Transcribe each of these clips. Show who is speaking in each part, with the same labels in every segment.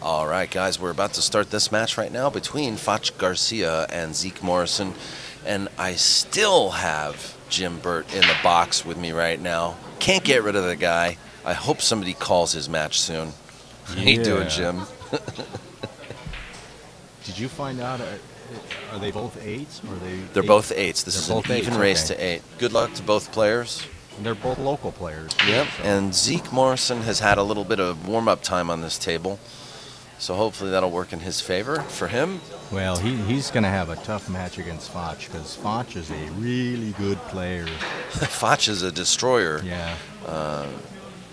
Speaker 1: All right, guys, we're about to start this match right now between Fach Garcia and Zeke Morrison. And I still have Jim Burt in the box with me right now. Can't get rid of the guy. I hope somebody calls his match soon. How you doing, Jim?
Speaker 2: Did you find out, are they both eights? Or
Speaker 1: They're both eights. This is an even race to 8. Good luck to both players.
Speaker 2: And they're both local players.
Speaker 1: Yep,
Speaker 2: so.
Speaker 1: And Zeke Morrison has had a little bit of warm-up time on this table. So hopefully that'll work in his favor for him.
Speaker 2: Well, he's going to have a tough match against Fach because Fach is a really good player.
Speaker 1: Fach is a destroyer.
Speaker 2: Yeah.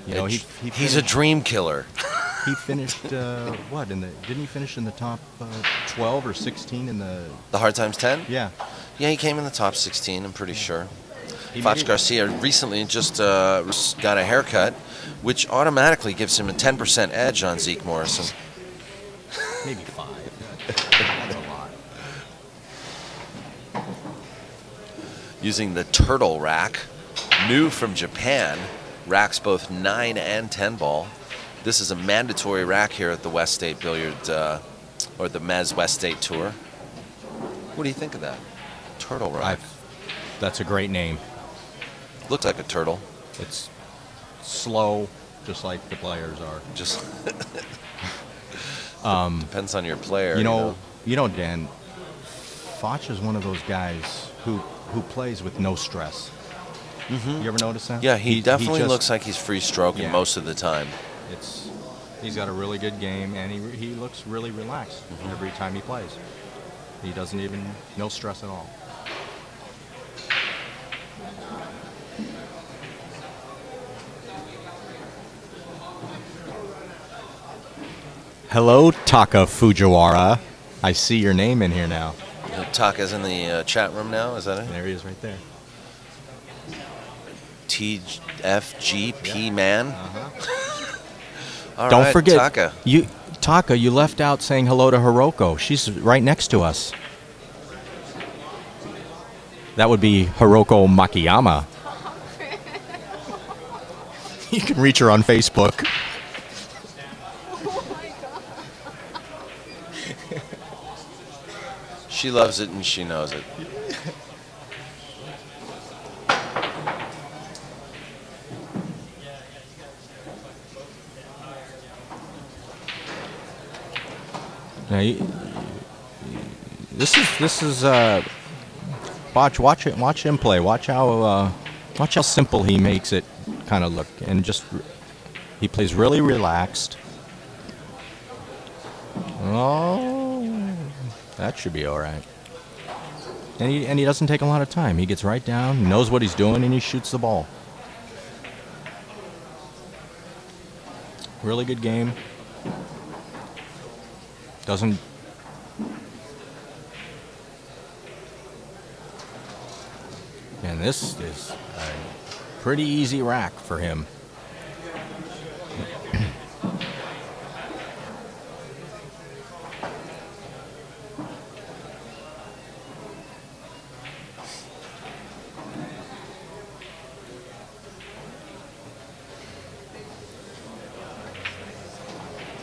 Speaker 1: You know, he's a dream killer.
Speaker 2: He finished what? Didn't he finish in the top 12 or 16 in the
Speaker 1: Hard Times 10?
Speaker 2: Yeah.
Speaker 1: Yeah, he came in the top 16. I'm pretty sure. Fach Garcia recently just got a haircut, which automatically gives him a 10% edge on Zeke Morrison.
Speaker 2: Maybe 5. That's a lot.
Speaker 1: Using the turtle rack, new from Japan, racks both 9 and 10 ball. This is a mandatory rack here at the West State Billiard, or the MZWST Tour. What do you think of that? Turtle rack.
Speaker 2: That's a great name.
Speaker 1: Looks like a turtle.
Speaker 2: It's slow, just like the players are.
Speaker 1: Just depends on your player.
Speaker 2: You know, Dan, Fach is one of those guys who plays with no stress. Mm-hmm. You ever notice that?
Speaker 1: Yeah, he definitely looks like he's free stroking most of the time.
Speaker 2: He's got a really good game, and he looks really relaxed every time he plays. He doesn't even, no stress at all. Hello, Taka Fujiwara. I see your name in here now.
Speaker 1: Taka's in the chat room now, is that it?
Speaker 2: There he is right there.
Speaker 1: TFGP man. All
Speaker 2: Don't
Speaker 1: right,
Speaker 2: forget,
Speaker 1: Taka.
Speaker 2: You left out saying hello to Hiroko. She's right next to us. That would be Hiroko Makiyama. You can reach her on Facebook.
Speaker 1: She loves it and she knows it.
Speaker 2: Now, this is watch him play. Watch how simple he makes it kind of look, and he plays really relaxed. Oh, that should be all right. And he doesn't take a lot of time. He gets right down, knows what he's doing, and he shoots the ball. Really good game. Doesn't. And this is a pretty easy rack for him.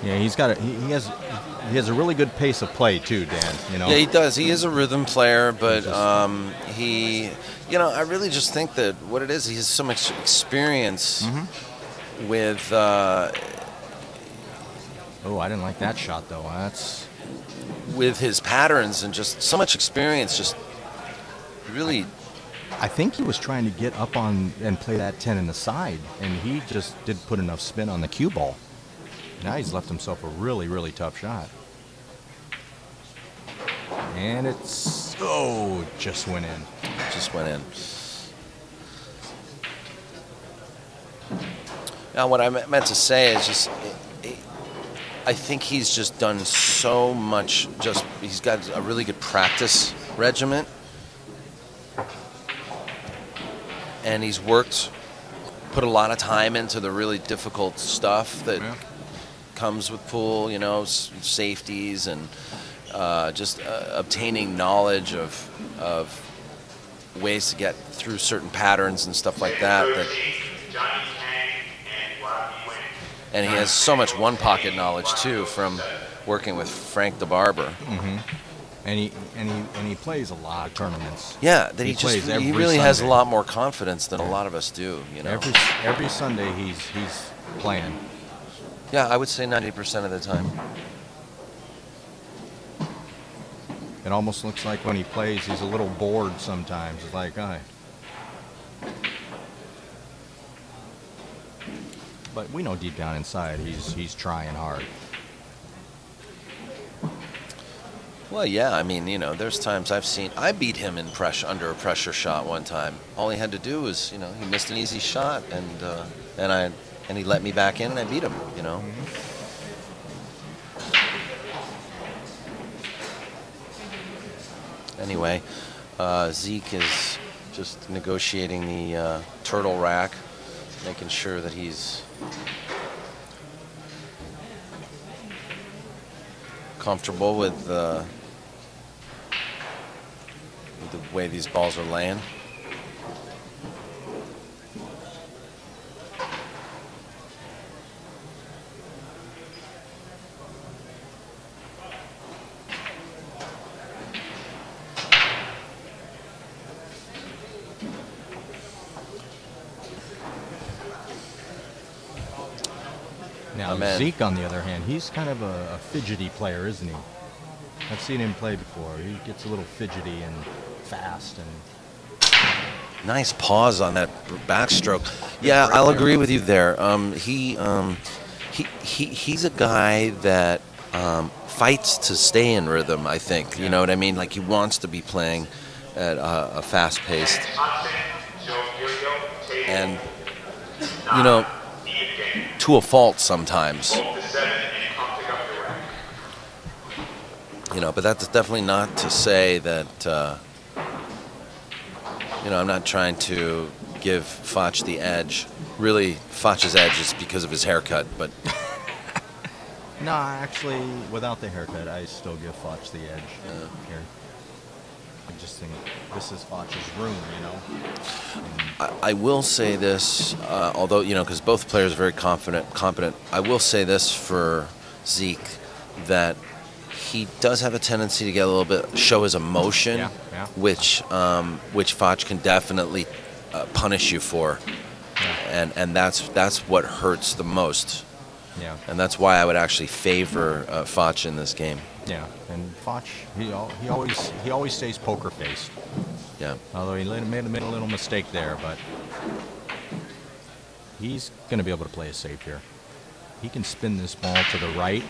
Speaker 2: Yeah, he has a really good pace of play too, Dan. You know.
Speaker 1: Yeah, he does. He is a rhythm player, but I really just think that what it is, he has so much experience with.
Speaker 2: Oh, I didn't like that shot though. That's
Speaker 1: with his patterns and just so much experience. Just really.
Speaker 2: I think he was trying to get up on and play that 10 in the side, and he just didn't put enough spin on the cue ball. Now he's left himself a really, really tough shot. And it's, just went in.
Speaker 1: Just went in. Now what I meant to say is just, I think he's just done so much, he's got a really good practice regimen. And he's put a lot of time into the really difficult stuff that comes with pool, safeties and just obtaining knowledge of ways to get through certain patterns and stuff like that. And he has so much one-pocket knowledge, too, from working with Frank the Barber.
Speaker 2: Mm-hmm. And he plays a lot of tournaments.
Speaker 1: Yeah, that he really has a lot more confidence than a lot of us do, you know.
Speaker 2: Every Sunday he's playing.
Speaker 1: Yeah, I would say 90% of the time.
Speaker 2: It almost looks like when he plays, he's a little bored sometimes. It's like, but we know deep down inside he's trying hard.
Speaker 1: Well, yeah, I mean, you know, there's times I beat him in under a pressure shot one time. All he had to do was, you know, he missed an easy shot, and he let me back in, and I beat him, you know. Anyway, Zeke is just negotiating the turtle rack, making sure that he's comfortable with the way these balls are laying.
Speaker 2: Now, Zeke, on the other hand, he's kind of a fidgety player, isn't he? I've seen him play before. He gets a little fidgety and fast. And
Speaker 1: nice pause on that backstroke. Yeah, I'll agree with you there. He's a guy that fights to stay in rhythm, I think. You know what I mean? Like, he wants to be playing at a fast pace. And, you know, to a fault sometimes. You know, but that's definitely not to say that, you know, I'm not trying to give Fach the edge. Really, Fach's edge is because of his haircut, but...
Speaker 2: No, actually, without the haircut, I still give Fach the edge here. I just think this is Fach's room, you know.
Speaker 1: I will say this, although, you know, because both players are very competent. I will say this for Zeke, that he does have a tendency to get a little bit, show his emotion, which Fach can definitely punish you for, and that's what hurts the most.
Speaker 2: Yeah.
Speaker 1: And that's why I would actually favor Fach in this game.
Speaker 2: Yeah, and Fach, he always stays poker faced.
Speaker 1: Yeah.
Speaker 2: Although he made a little mistake there, but he's going to be able to play it safe here. He can spin this ball to the right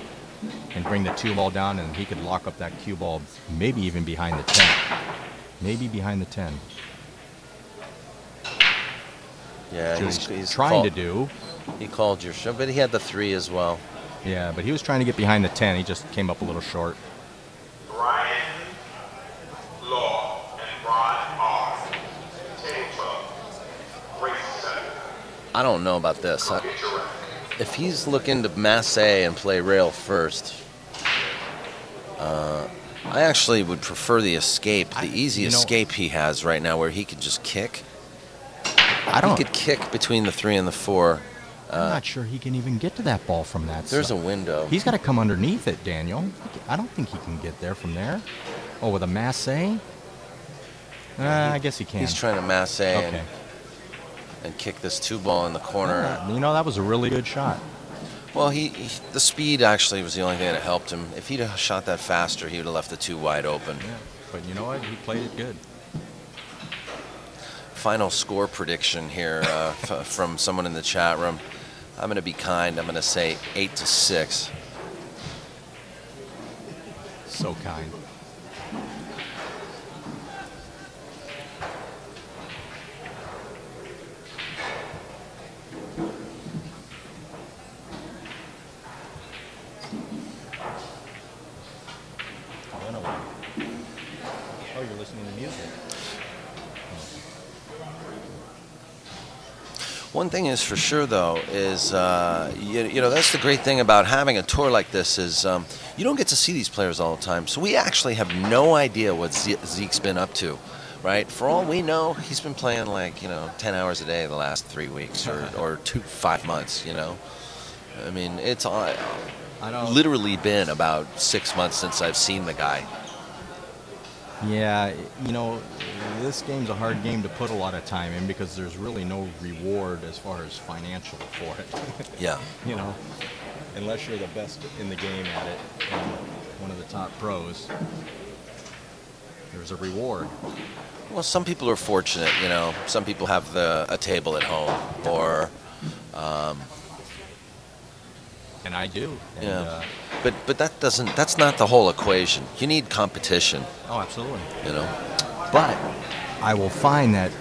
Speaker 2: and bring the 2 ball down, and he could lock up that cue ball, maybe even behind the 10. Maybe behind the 10.
Speaker 1: Yeah, he's
Speaker 2: trying to do.
Speaker 1: He called your shot, but he had the 3 as well.
Speaker 2: Yeah, but he was trying to get behind the 10. He just came up a little short.
Speaker 3: Brian Law and Ron R. Table Club. Race 7.
Speaker 1: I don't know about this. If he's looking to masse and play rail first, I actually would prefer the escape, the easy escape he has right now, where he could just kick. He could kick between the 3 and the 4.
Speaker 2: I'm not sure he can even get to that ball from that
Speaker 1: There's
Speaker 2: side.
Speaker 1: a window.
Speaker 2: He's got to come underneath it, Daniel. I don't think he can get there from there. Oh, with a masse? I guess he can.
Speaker 1: He's trying to masse and kick this 2 ball in the corner.
Speaker 2: You know, that was a really good shot.
Speaker 1: Well, the speed actually was the only thing that helped him. If he'd have shot that faster, he would have left the 2 wide open.
Speaker 2: Yeah, but you know what? He played it good.
Speaker 1: Final score prediction here from someone in the chat room. I'm going to be kind. I'm going to say 8-6.
Speaker 2: So kind. Oh, you're listening to music.
Speaker 1: One thing is for sure, though, is you know, that's the great thing about having a tour like this is you don't get to see these players all the time. So we actually have no idea what Zeke's been up to, right? For all we know, he's been playing like, you know, 10 hours a day the last 3 weeks or 5 months, you know. I mean, it's
Speaker 2: I don't.
Speaker 1: literally been about 6 months since I've seen the guy.
Speaker 2: Yeah, you know, this game's a hard game to put a lot of time in because there's really no reward as far as financial for it.
Speaker 1: Yeah.
Speaker 2: You know, unless you're the best in the game at it and one of the top pros, there's a reward.
Speaker 1: Well, some people are fortunate, you know. Some people have a table at home, or
Speaker 2: And I do. And,
Speaker 1: yeah. But that's not the whole equation. You need competition,
Speaker 2: oh, absolutely.
Speaker 1: you know.
Speaker 2: But I will find that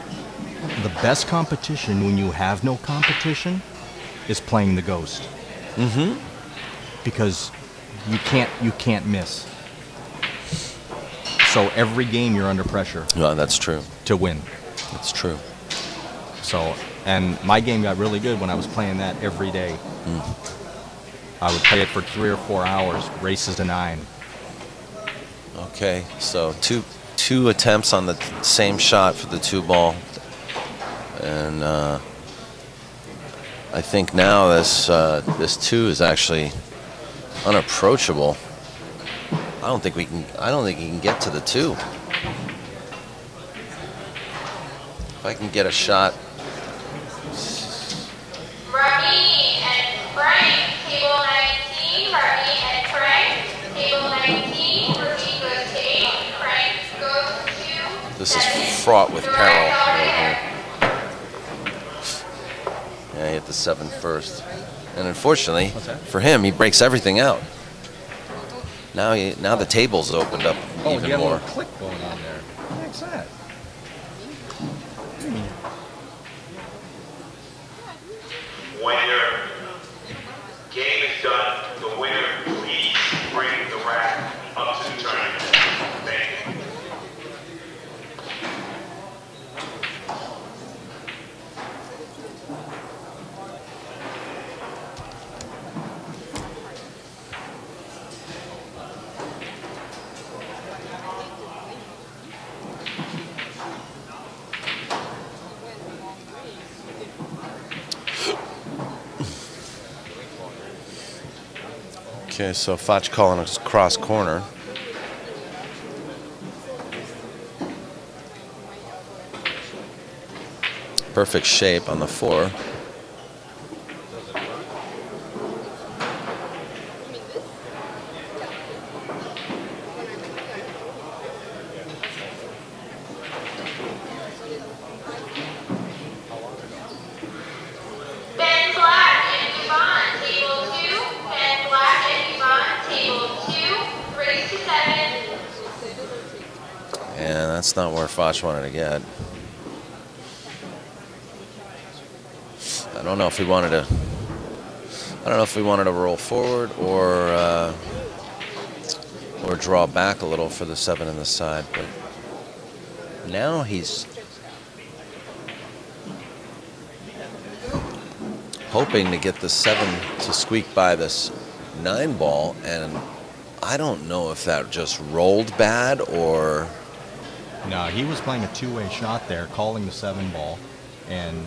Speaker 2: the best competition when you have no competition is playing the ghost.
Speaker 1: Mm-hmm.
Speaker 2: Because you can't miss. So every game you're under pressure
Speaker 1: No, that's true.
Speaker 2: to win.
Speaker 1: That's true.
Speaker 2: So, and my game got really good when I was playing that every day. I would play it for 3 or 4 hours, races to 9.
Speaker 1: Okay, so two attempts on the same shot for the 2-ball, and I think now this 2 is actually unapproachable. I don't think he can get to the 2. If I can get a shot.
Speaker 4: Rudy and Frank, table 19. Rudy and Frank, table 19. Rudy goes to 8. Frank goes to
Speaker 1: This is
Speaker 4: 7.
Speaker 1: fraught with
Speaker 4: Door
Speaker 1: peril.
Speaker 4: is over here.
Speaker 1: Yeah, he hit the 7 first, and unfortunately
Speaker 2: What's that?
Speaker 1: for him, he breaks everything out. Now the table's opened up
Speaker 2: Oh,
Speaker 1: even
Speaker 2: you got a
Speaker 1: more.
Speaker 2: little click going on there. What the heck's that?
Speaker 3: When your game is done, the winner please bring the rack up to the tournament. Thank you.
Speaker 1: Okay, so Fach calling a cross corner. Perfect shape on the 4.
Speaker 4: Ben Black and Yvonne, table 2. Ben Black and Yvonne, table 2. Race to 7.
Speaker 1: And that's not where Fach wanted to get. I don't know if we wanted to roll forward or draw back a little for the 7 in the side, but now he's hoping to get the 7 to squeak by this 9 ball, and I don't know if that just rolled bad or.
Speaker 2: No, he was playing a two-way shot there, calling the 7 ball, and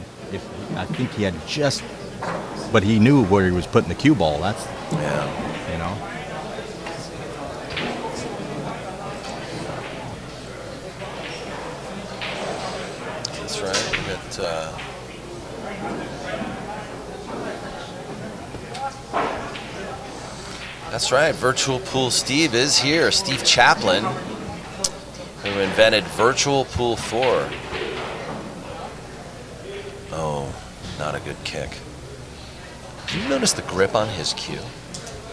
Speaker 2: I think he had just, but he knew where he was putting the cue ball. That's,
Speaker 1: Yeah.
Speaker 2: you know.
Speaker 1: That's right. We got, that's right. Virtual Pool Steve is here. Steve Chaplin, who invented Virtual Pool 4. Oh, not a good kick. Did you notice the grip on his cue?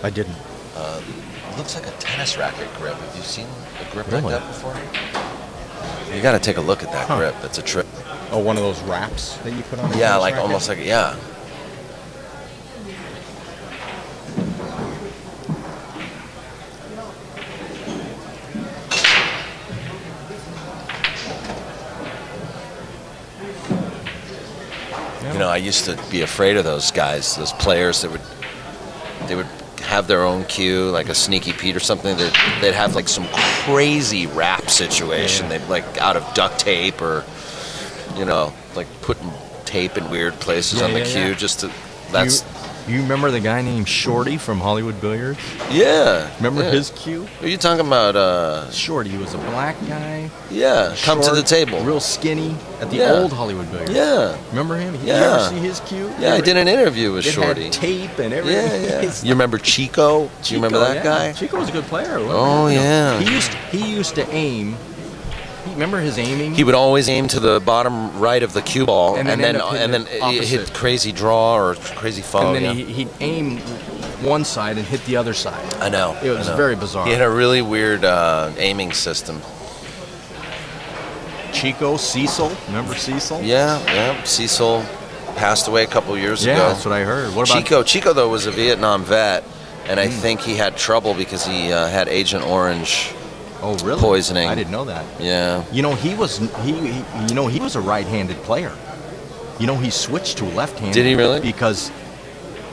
Speaker 2: I didn't.
Speaker 1: It looks like a tennis racket grip. Have you seen a grip
Speaker 2: Really?
Speaker 1: like that before? You got to take a look at that grip. It's a trip.
Speaker 2: Oh, one of those wraps that you put on. a
Speaker 1: Yeah,
Speaker 2: tennis
Speaker 1: like
Speaker 2: racket?
Speaker 1: almost like, yeah. You know, I used to be afraid of those guys, those players that they would have their own cue, like a Sneaky Pete or something. They'd have like some crazy rap situation.
Speaker 2: Yeah.
Speaker 1: They'd like out of duct tape or, you know, like putting tape in weird places
Speaker 2: Yeah,
Speaker 1: on the
Speaker 2: yeah,
Speaker 1: cue
Speaker 2: yeah.
Speaker 1: just to. That's
Speaker 2: You remember the guy named Shorty from Hollywood Billiards?
Speaker 1: Yeah.
Speaker 2: Remember
Speaker 1: yeah.
Speaker 2: his cue?
Speaker 1: Are you talking about?
Speaker 2: Shorty. He was a black guy.
Speaker 1: Yeah. Come to
Speaker 2: short,
Speaker 1: the table.
Speaker 2: Real skinny at the
Speaker 1: Yeah.
Speaker 2: old Hollywood Billiards.
Speaker 1: Yeah.
Speaker 2: Remember him? You
Speaker 1: Yeah.
Speaker 2: ever see his cue?
Speaker 1: Yeah, I did an interview with
Speaker 2: It
Speaker 1: Shorty.
Speaker 2: had tape and everything.
Speaker 1: Yeah, yeah. You remember Chico? Do you remember that guy?
Speaker 2: Chico was a good player.
Speaker 1: Oh, yeah.
Speaker 2: He used to aim. Remember his aiming?
Speaker 1: He would always aim to the bottom right of the cue ball,
Speaker 2: And then end up hitting
Speaker 1: then
Speaker 2: it
Speaker 1: he hit
Speaker 2: opposite.
Speaker 1: crazy draw or crazy fall.
Speaker 2: and then he'd aim one side and hit the other side.
Speaker 1: I know.
Speaker 2: It was
Speaker 1: I know.
Speaker 2: very bizarre.
Speaker 1: He had a really weird aiming system.
Speaker 2: Chico, Cecil. Remember Cecil?
Speaker 1: Yeah, yeah. Cecil passed away a couple years
Speaker 2: Yeah,
Speaker 1: ago.
Speaker 2: that's what I heard. What about
Speaker 1: Chico, though, was a Vietnam vet, and I think he had trouble because he had Agent Orange
Speaker 2: Oh, really?
Speaker 1: poisoning.
Speaker 2: I didn't know that.
Speaker 1: Yeah.
Speaker 2: You know, he was a right-handed player. You know, he switched to left-handed.
Speaker 1: Did he really?
Speaker 2: Because,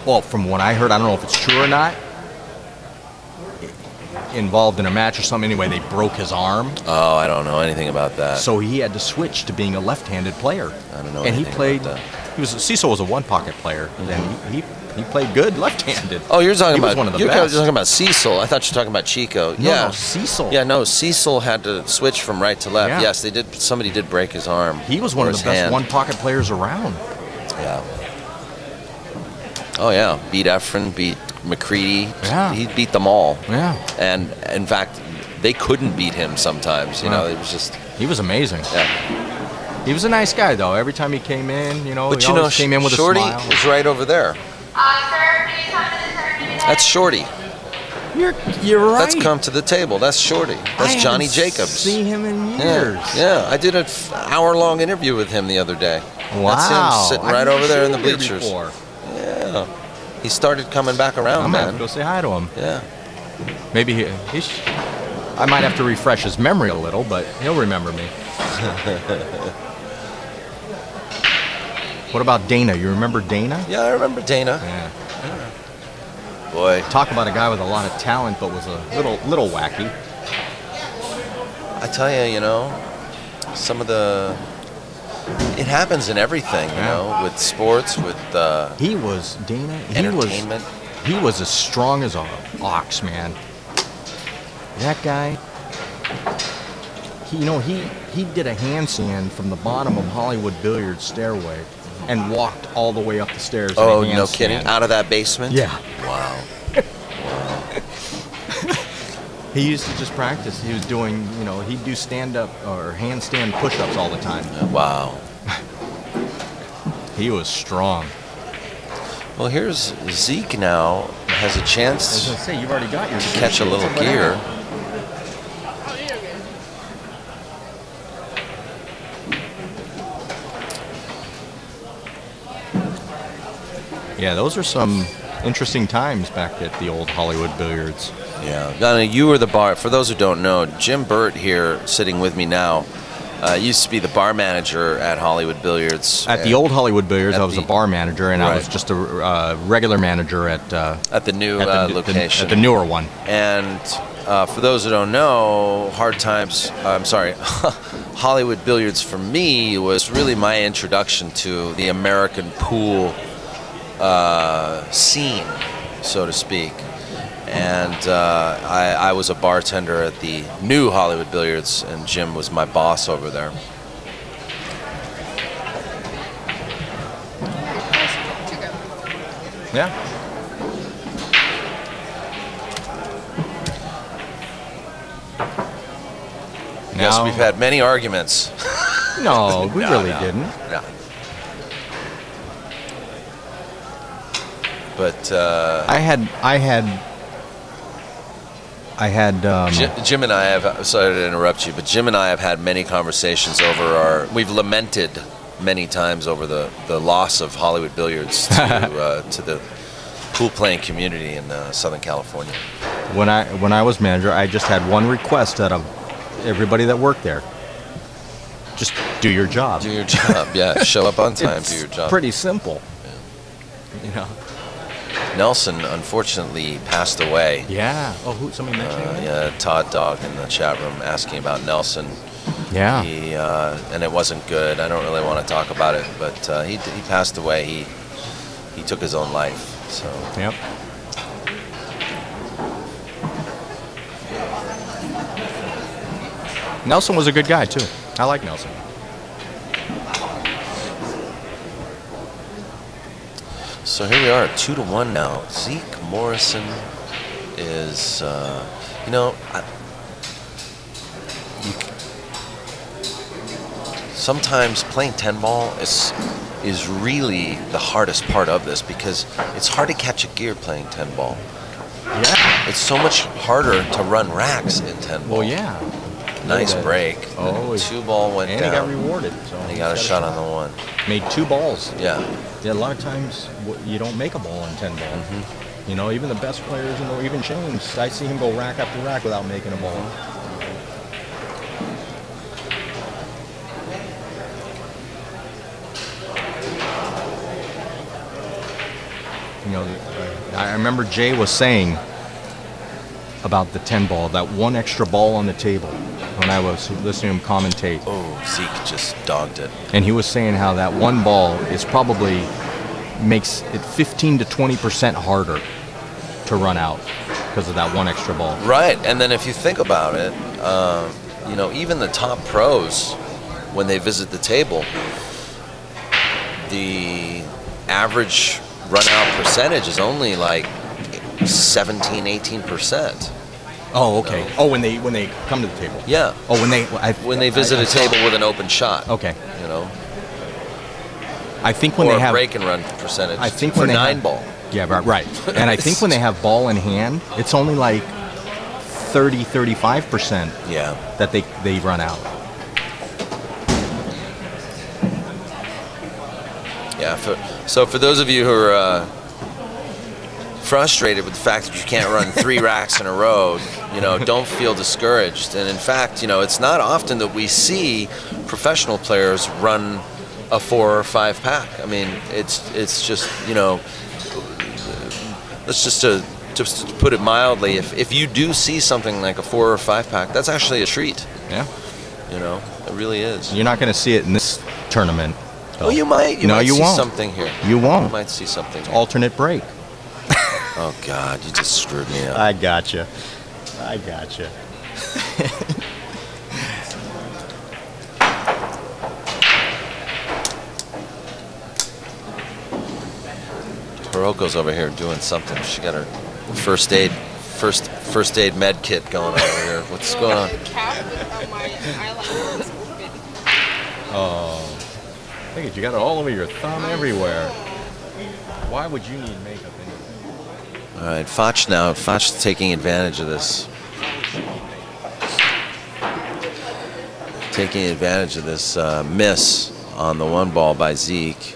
Speaker 2: well, from what I heard, I don't know if it's true or not. Involved in a match or something. Anyway, they broke his arm,
Speaker 1: Oh, I don't know anything about that.
Speaker 2: so he had to switch to being a left-handed player.
Speaker 1: I don't know
Speaker 2: And he
Speaker 1: anything
Speaker 2: played.
Speaker 1: about that.
Speaker 2: Cecil was a one-pocket player, and he played good left-handed.
Speaker 1: Oh, you're talking
Speaker 2: He was
Speaker 1: about
Speaker 2: one of the
Speaker 1: you're
Speaker 2: best.
Speaker 1: talking about Cecil. I thought you were talking about Chico. Yeah.
Speaker 2: No, Cecil.
Speaker 1: Yeah, no, Cecil had to switch from right to left.
Speaker 2: Yeah.
Speaker 1: Yes, they did. Somebody did break his arm.
Speaker 2: He was one
Speaker 1: or
Speaker 2: of the
Speaker 1: his
Speaker 2: best
Speaker 1: hand.
Speaker 2: one-pocket players around.
Speaker 1: Yeah. Oh yeah, beat Efren, beat McCready.
Speaker 2: Yeah.
Speaker 1: He beat them all.
Speaker 2: Yeah.
Speaker 1: And in fact, they couldn't beat him sometimes. You know, it was just.
Speaker 2: He was amazing.
Speaker 1: Yeah.
Speaker 2: He was a nice guy, though. Every time he came in, you know,
Speaker 1: But
Speaker 2: he
Speaker 1: you know,
Speaker 2: always came in with
Speaker 1: Shorty
Speaker 2: a smile.
Speaker 1: was right over there.
Speaker 4: Sir, please come to the tournament.
Speaker 1: That's Shorty.
Speaker 2: You're right.
Speaker 1: That's come to the table. That's Shorty. That's
Speaker 2: I
Speaker 1: Johnny
Speaker 2: haven't
Speaker 1: Jacobs.
Speaker 2: seen him in years.
Speaker 1: Yeah, I did an hour-long interview with him the other day.
Speaker 2: Wow.
Speaker 1: That's him sitting
Speaker 2: I've
Speaker 1: right
Speaker 2: never
Speaker 1: over there in the
Speaker 2: seen him
Speaker 1: bleachers.
Speaker 2: before.
Speaker 1: Yeah. He started coming back around,
Speaker 2: I'm gonna have
Speaker 1: man.
Speaker 2: to go say hi to him.
Speaker 1: Yeah.
Speaker 2: Maybe I might have to refresh his memory a little, but he'll remember me. What about Dana? You remember Dana?
Speaker 1: Yeah, I remember Dana.
Speaker 2: Yeah.
Speaker 1: Boy,
Speaker 2: Talk about a guy with a lot of talent, but was a little wacky.
Speaker 1: I tell you, you know, some of the... It happens in everything, you know, with sports, with
Speaker 2: He was Dana.
Speaker 1: entertainment.
Speaker 2: He was as strong as a ox, man. That guy. He did a handstand from the bottom of Hollywood Billiards stairway and walked all the way up the stairs.
Speaker 1: Oh,
Speaker 2: in a
Speaker 1: no
Speaker 2: handstand.
Speaker 1: kidding. Out of that basement?
Speaker 2: Yeah.
Speaker 1: Wow.
Speaker 2: He used to just practice. He was doing, he'd do stand-up or handstand push-ups all the time.
Speaker 1: Wow.
Speaker 2: He was strong.
Speaker 1: Well, here's Zeke now has a
Speaker 2: I was
Speaker 1: chance
Speaker 2: gonna say, you've already got your
Speaker 1: to catch a little gear.
Speaker 2: Yeah, those are some interesting times back at the old Hollywood Billiards.
Speaker 1: Yeah. Now, you were the bar. For those who don't know, Jim Burt here, sitting with me now, used to be the bar manager at Hollywood Billiards.
Speaker 2: At the old Hollywood Billiards,
Speaker 1: at
Speaker 2: I was a
Speaker 1: the-
Speaker 2: bar manager, and I was
Speaker 1: Right.
Speaker 2: just a regular manager at
Speaker 1: the new location.
Speaker 2: at the newer one.
Speaker 1: And for those who don't know, Hollywood Billiards for me was really my introduction to the American pool scene, so to speak. And I was a bartender at the new Hollywood Billiards, and Jim was my boss over there.
Speaker 2: Yeah.
Speaker 1: Yes, we've had many arguments.
Speaker 2: No, we
Speaker 1: No,
Speaker 2: really
Speaker 1: no.
Speaker 2: didn't.
Speaker 1: Yeah. But
Speaker 2: I had.
Speaker 1: Jim and I have, sorry to interrupt you, but Jim and I have had many conversations over we've lamented many times over the loss of Hollywood Billiards to the pool playing community in Southern California.
Speaker 2: When I was manager, I just had one request out of everybody that worked there. Just do your job.
Speaker 1: Do your job, yeah. Show up on time, do your job.
Speaker 2: Pretty simple. Yeah.
Speaker 1: Nelson unfortunately passed away.
Speaker 2: Yeah. Oh, somebody mentioned that?
Speaker 1: Yeah, Todd Dog in the chat room asking about Nelson.
Speaker 2: Yeah.
Speaker 1: He and it wasn't good. I don't really want to talk about it, but he passed away. He took his own life. So.
Speaker 2: Yep. Nelson was a good guy too. I like Nelson.
Speaker 1: So here we are, 2-1 now. Zeke Morrison is, you know, sometimes playing 10 ball is really the hardest part of this because it's hard to catch a gear playing 10 ball.
Speaker 2: Yeah.
Speaker 1: It's so much harder to run racks in 10 ball.
Speaker 2: Well, yeah.
Speaker 1: Nice break.
Speaker 2: Oh,
Speaker 1: 2 ball went
Speaker 2: and
Speaker 1: down.
Speaker 2: And he got rewarded. So
Speaker 1: and he got a shot on the 1.
Speaker 2: Made 2 balls.
Speaker 1: Yeah.
Speaker 2: Yeah, a lot of times you don't make a ball in 10 ball.
Speaker 1: Mm-hmm.
Speaker 2: You know, even the best players, even James, I see him go rack after rack without making a ball. You know, I remember Jay was saying about the 10 ball, that 1 extra ball on the table when I was listening to him commentate.
Speaker 1: Oh, Zeke just dogged it.
Speaker 2: And he was saying how that 1 ball is probably makes it 15 to 20% harder to run out because of that 1 extra ball.
Speaker 1: Right, and then if you think about it, you know, even the top pros, when they visit the table, the average run-out percentage is only like 17, 18%.
Speaker 2: Oh, okay.
Speaker 1: You know?
Speaker 2: Oh, when they come to the table.
Speaker 1: Yeah.
Speaker 2: Oh,
Speaker 1: when they visit a table with an open shot.
Speaker 2: Okay.
Speaker 1: You know.
Speaker 2: I think when
Speaker 1: or
Speaker 2: they have
Speaker 1: break and run percentage.
Speaker 2: I think
Speaker 1: for
Speaker 2: when they
Speaker 1: 9
Speaker 2: have,
Speaker 1: ball.
Speaker 2: Yeah, right. And I think when they have ball in hand, it's only like 30-35%.
Speaker 1: Yeah.
Speaker 2: That they run out.
Speaker 1: Yeah. So for those of you who are frustrated with the fact that you can't run 3 racks in a row, you know, don't feel discouraged. And in fact, you know, it's not often that we see professional players run a 4 or 5 pack. I mean, it's just, you know, let's just to put it mildly, if you do see something like a 4 or 5 pack, that's actually a treat.
Speaker 2: Yeah.
Speaker 1: You know, it really is.
Speaker 2: You're not going to see it in this tournament.
Speaker 1: Well, you might. You might see
Speaker 2: won't.
Speaker 1: something here.
Speaker 2: You won't.
Speaker 1: You might see something.
Speaker 2: Alternate break.
Speaker 1: Oh God, you just screwed me up.
Speaker 2: I gotcha. I gotcha.
Speaker 1: Hiroko's over here doing something. She got her first aid med kit going on over here. What's going on?
Speaker 2: Oh, look at you, got it all over your thumb everywhere. Why would you need makeup anyway?
Speaker 1: All right, Fach now. Fach taking advantage of this. Taking advantage of this miss on the 1 ball by Zeke.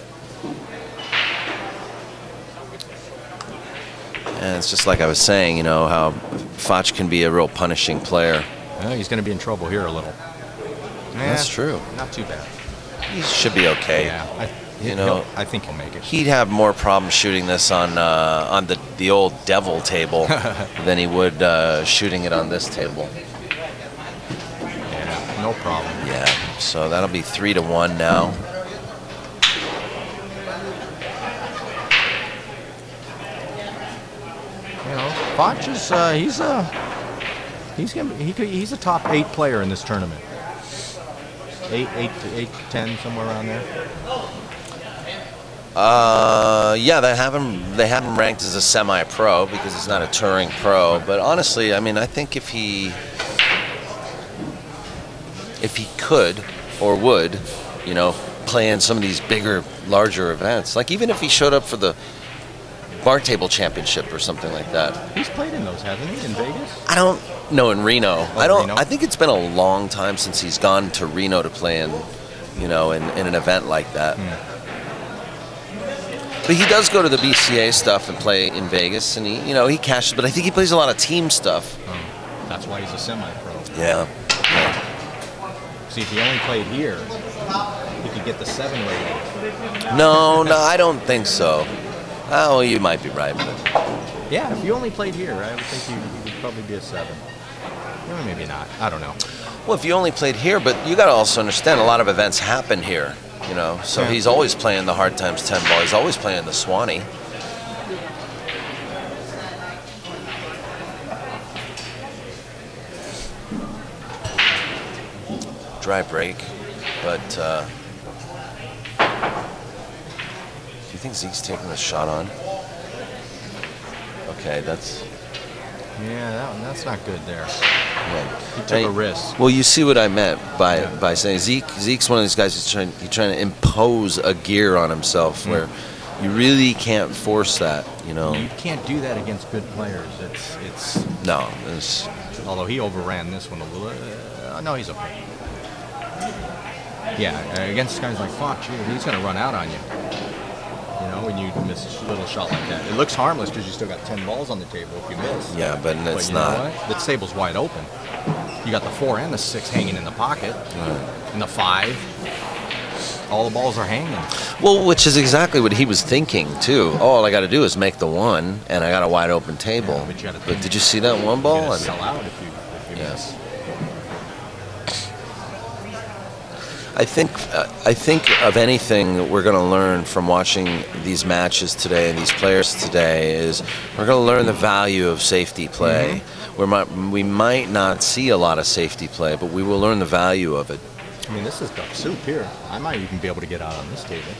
Speaker 1: And it's just like I was saying, you know, how Fach can be a real punishing player.
Speaker 2: Well, he's going to be in trouble here a little.
Speaker 1: That's true.
Speaker 2: Not too bad.
Speaker 1: He should be okay.
Speaker 2: Yeah, I think he'll make it.
Speaker 1: He'd have more problem shooting this on the old devil table than he would shooting it on this table.
Speaker 2: Yeah, no problem.
Speaker 1: Yeah, so that'll be 3-1 now.
Speaker 2: You know, Fach is he's a top 8 player in this tournament. 8 to 10, somewhere around there.
Speaker 1: Yeah, they have him ranked as a semi-pro because he's not a touring pro. But honestly, I mean, I think if he could or would, you know, play in some of these bigger, larger events, like even if he showed up for the bar table championship or something like that.
Speaker 2: He's played in those, hasn't he, in Vegas?
Speaker 1: I don't know, in Reno.
Speaker 2: Reno?
Speaker 1: I think it's been a long time since he's gone to Reno to play in, you know, in an event like that. But he does go to the BCA stuff and play in Vegas, and he cashes. But I think he plays a lot of team stuff.
Speaker 2: Oh, that's why he's a semi-pro.
Speaker 1: Yeah.
Speaker 2: See, if he only played here, he could get the 7 rating.
Speaker 1: No, I don't think so. Oh, you might be right. But
Speaker 2: yeah, if you only played here, I would think he would probably be a 7. Well, maybe not. I don't know.
Speaker 1: Well, if you only played here, but you got to also understand a lot of events happen here, you know. So he's always playing the Hard Times 10 ball. He's always playing the Swanee. dry break, but do you think Zeke's taking the shot on? Okay, that's...
Speaker 2: Yeah, that's not good there.
Speaker 1: Yeah.
Speaker 2: He took a risk.
Speaker 1: Well, you see what I meant by saying Zeke's one of these guys who's trying to impose a gear on himself where you really can't force that, you know.
Speaker 2: You can't do that against good players.
Speaker 1: No.
Speaker 2: Although he overran this one a little. No, he's okay. Yeah, against guys like Fach, he's going to run out on you. You know, when you miss a little shot like that. It looks harmless because you still got 10 balls on the table if you miss.
Speaker 1: Yeah, but it's
Speaker 2: you
Speaker 1: not.
Speaker 2: Know what? The table's wide open. You got the 4 and the 6 hanging in the pocket. And the 5. All the balls are hanging.
Speaker 1: Well, which is exactly what he was thinking, too. All I got to do is make the 1, and I got a wide open table.
Speaker 2: Yeah,
Speaker 1: but did you see that 1 ball?
Speaker 2: You sell out if you miss.
Speaker 1: I think of anything that we're going to learn from watching these matches today and these players today is we're going to learn the value of safety play. We might not see a lot of safety play, but we will learn the value of it.
Speaker 2: I mean, this is duck soup here. I might even be able to get out on this table.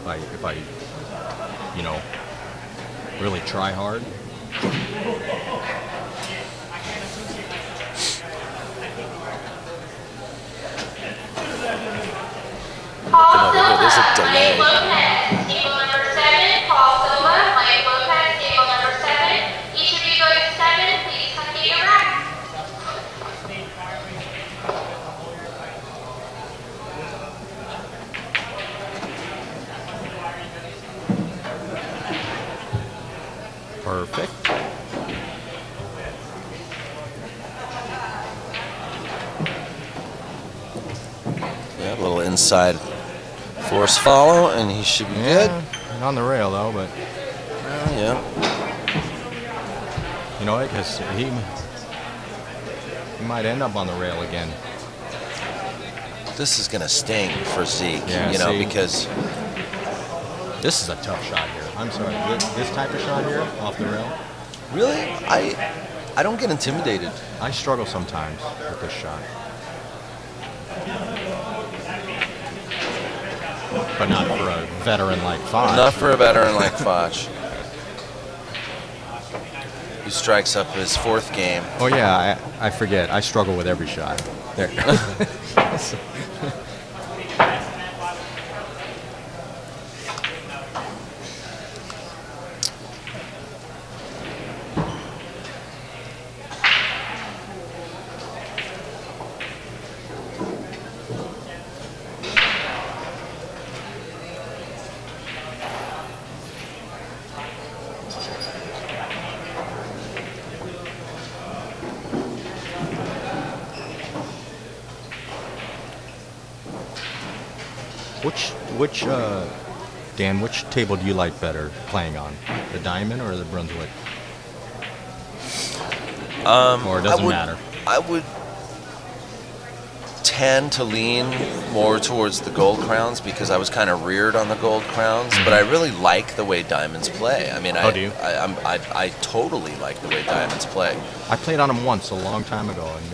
Speaker 2: If I you know, really try hard.
Speaker 1: There's a delay.
Speaker 4: Table number 7, Paul Silva, Mike Lopez, table number 7. Each of you go to 7, please come get your rack.
Speaker 2: Perfect.
Speaker 1: Yeah, a little inside force follow, and he should be good.
Speaker 2: Not on the rail, though, but...
Speaker 1: Yeah.
Speaker 2: You know what? Because he might end up on the rail again.
Speaker 1: This is going to sting for Zeke,
Speaker 2: Yeah,
Speaker 1: you know, because...
Speaker 2: This is a tough shot here. I'm sorry. This type of shot here, off the rail.
Speaker 1: Really? I don't get intimidated.
Speaker 2: I struggle sometimes with this shot. But not for a veteran like Fach.
Speaker 1: Not for a veteran like Fach. Who strikes up his 4th game.
Speaker 2: Oh, yeah, I forget. I struggle with every shot. There. Dan, which table do you like better playing on? The Diamond or the Brunswick? Or it doesn't matter?
Speaker 1: I would tend to lean more towards the Gold Crowns because I was kind of reared on the Gold Crowns, but I really like the way Diamonds play. I mean,
Speaker 2: do you?
Speaker 1: I totally like the way Diamonds play.
Speaker 2: I played on them once a long time ago, and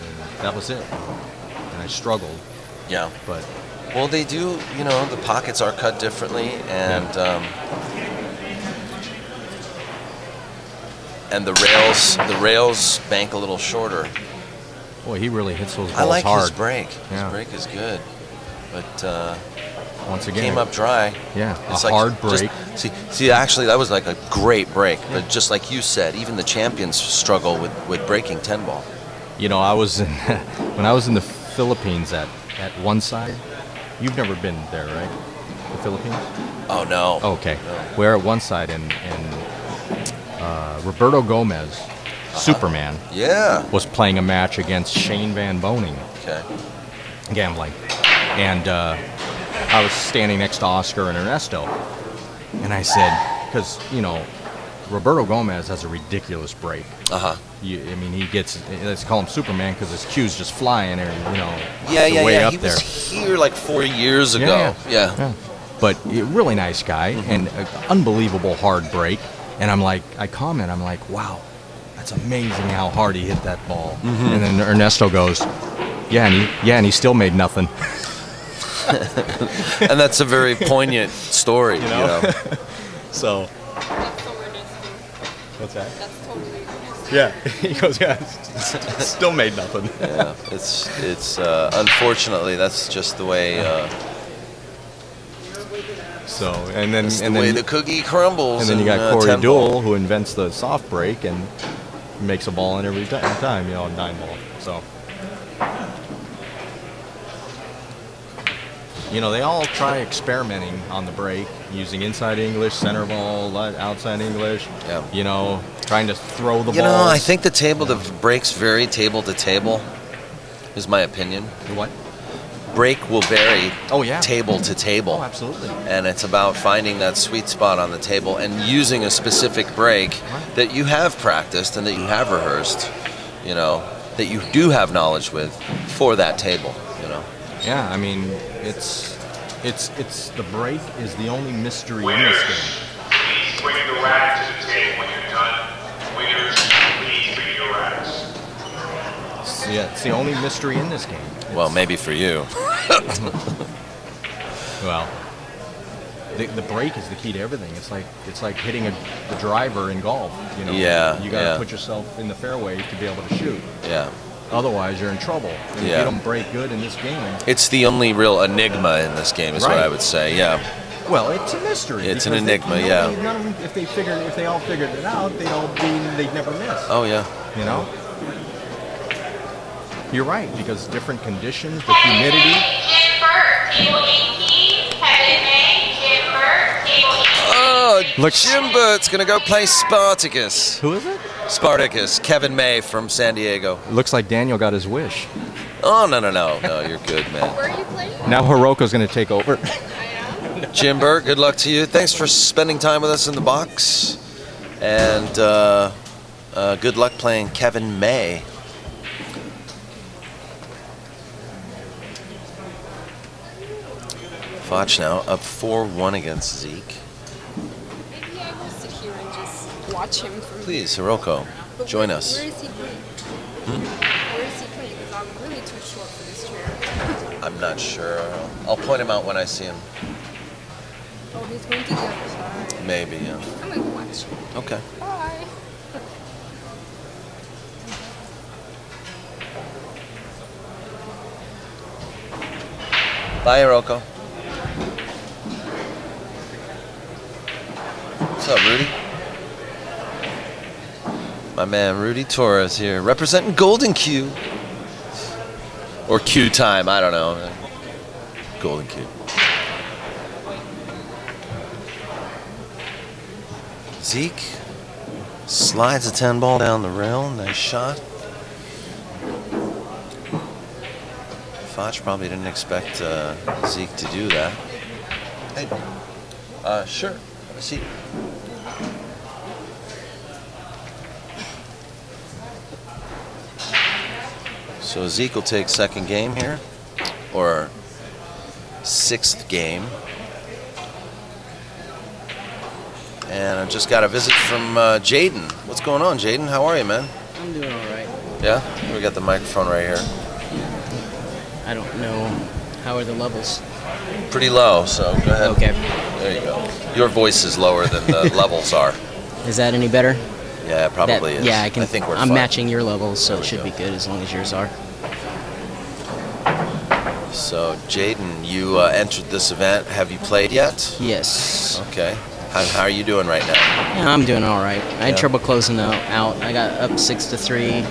Speaker 2: that was it. And I struggled.
Speaker 1: Yeah.
Speaker 2: But...
Speaker 1: Well, they do, you know, the pockets are cut differently, and and the rails bank a little shorter.
Speaker 2: Boy, he really hits those balls hard.
Speaker 1: I like his break.
Speaker 2: Yeah.
Speaker 1: His break is good, but
Speaker 2: once again,
Speaker 1: came up dry.
Speaker 2: Yeah,
Speaker 1: it's
Speaker 2: a hard break.
Speaker 1: See, actually, that was like a great break. Yeah. But just like you said, even the champions struggle with breaking 10-ball.
Speaker 2: You know, I was when I was in the Philippines at one side. You've never been there, right? The Philippines?
Speaker 1: Oh, no.
Speaker 2: Okay. No. We're at one side, and Roberto Gomez, Superman, was playing a match against Shane Van Boning.
Speaker 1: Okay.
Speaker 2: Gambling. And I was standing next to Oscar and Ernesto. And I said, because, you know, Roberto Gomez has a ridiculous break.
Speaker 1: Uh-huh.
Speaker 2: I mean, he gets, let's call him Superman because his cues just fly in there, you know,
Speaker 1: way
Speaker 2: up
Speaker 1: he
Speaker 2: there.
Speaker 1: Was here like 4 years ago. Yeah.
Speaker 2: But really nice guy and unbelievable hard break. And I'm like, I wow, that's amazing how hard he hit that ball. And then Ernesto goes, and he still made nothing.
Speaker 1: And that's a very poignant story, you know.
Speaker 2: So.
Speaker 5: That's so weird.
Speaker 2: What's that?
Speaker 5: That's totally weird.
Speaker 2: Yeah, he goes, yeah, still made nothing.
Speaker 1: Yeah, it's unfortunately that's just the way.
Speaker 2: So and then
Speaker 1: the way the cookie crumbles.
Speaker 2: And then you got Corey
Speaker 1: Temple.
Speaker 2: Duell, who invents the soft break and makes a ball in every time, you know, a 9-ball. So. You know, they all try experimenting on the break, using inside English, center ball, outside English.
Speaker 1: Yeah.
Speaker 2: You know, trying to throw the ball.
Speaker 1: You know, I think the breaks vary table to table, is my opinion.
Speaker 2: The what?
Speaker 1: Break will vary
Speaker 2: table
Speaker 1: to table.
Speaker 2: Oh, absolutely.
Speaker 1: And it's about finding that sweet spot on the table and using a specific break that you have practiced and that you have rehearsed, you know, that you do have knowledge with for that table, you know.
Speaker 2: Yeah, I mean, it's the break is the only mystery in this game.
Speaker 3: Please bring the rack to the table when you're done. Winners, please bring your racks.
Speaker 2: Yeah, it's the only mystery in this game.
Speaker 1: Well, maybe for you.
Speaker 2: Well, the break is the key to everything. It's like hitting the driver in golf. You know, you got to put yourself in the fairway to be able to shoot.
Speaker 1: Yeah.
Speaker 2: Otherwise, you're in trouble. And if you don't break good in this game,
Speaker 1: it's the only real enigma in this game, is what I would say. Yeah.
Speaker 2: Well, it's a mystery.
Speaker 1: It's an enigma. Yeah.
Speaker 2: None of them, if they all figured it out, they'd never miss.
Speaker 1: Oh yeah.
Speaker 2: You know. You're right, because different conditions, the humidity.
Speaker 4: Jim Burt, table 18. Kevin May, Jim Burt, table 18.
Speaker 1: Oh, Jim Burt's going to go play Spartacus.
Speaker 2: Who is it?
Speaker 1: Spartacus, Kevin May from San Diego.
Speaker 2: Looks like Daniel got his wish.
Speaker 1: Oh, no, you're good, man.
Speaker 5: Where are you playing?
Speaker 2: Now Hiroko's going to take over.
Speaker 5: I know.
Speaker 1: Jim Burt, good luck to you. Thanks for spending time with us in the box. And good luck playing Kevin May. Fach now up 4-1 against Zeke.
Speaker 5: Maybe I will sit here and just watch him from
Speaker 1: Please, Hiroko, join us.
Speaker 5: Where is he playing? Where is he playing? Because I'm really too short for this chair.
Speaker 1: I'm not sure. I'll point him out when I see him.
Speaker 5: Oh, he's going to the other side.
Speaker 1: Maybe, yeah.
Speaker 5: I'm going to watch.
Speaker 1: Okay.
Speaker 5: Bye.
Speaker 1: Bye, Hiroko. What's up, Rudy? My man Rudy Torres here, representing Golden Q. Or Q time, I don't know. Golden Q. Zeke slides a 10 ball down the rail. Nice shot. Fach probably didn't expect Zeke to do that. Hey, sure. Have a seat. So Zeke will take second game here, or sixth game. And I've just got a visit from Jaden. What's going on, Jaden? How are you, man?
Speaker 6: I'm doing all right.
Speaker 1: Yeah? We got the microphone right here.
Speaker 6: I don't know. How are the levels?
Speaker 1: Pretty low, so go ahead.
Speaker 6: Okay.
Speaker 1: There you go. Your voice is lower than the levels are.
Speaker 6: Is that any better?
Speaker 1: Yeah, it probably is.
Speaker 6: Yeah, I can.
Speaker 1: think we're
Speaker 6: I'm
Speaker 1: fine.
Speaker 6: matching your levels, so
Speaker 1: There
Speaker 6: it
Speaker 1: we
Speaker 6: should
Speaker 1: go.
Speaker 6: be good as long as yours are.
Speaker 1: So, Jaden, you entered this event. Have you played yet?
Speaker 6: Yes.
Speaker 1: Okay. How are you doing right now?
Speaker 6: Yeah, I'm doing all right. I had
Speaker 1: Yeah.
Speaker 6: trouble closing out. I got up 6-3.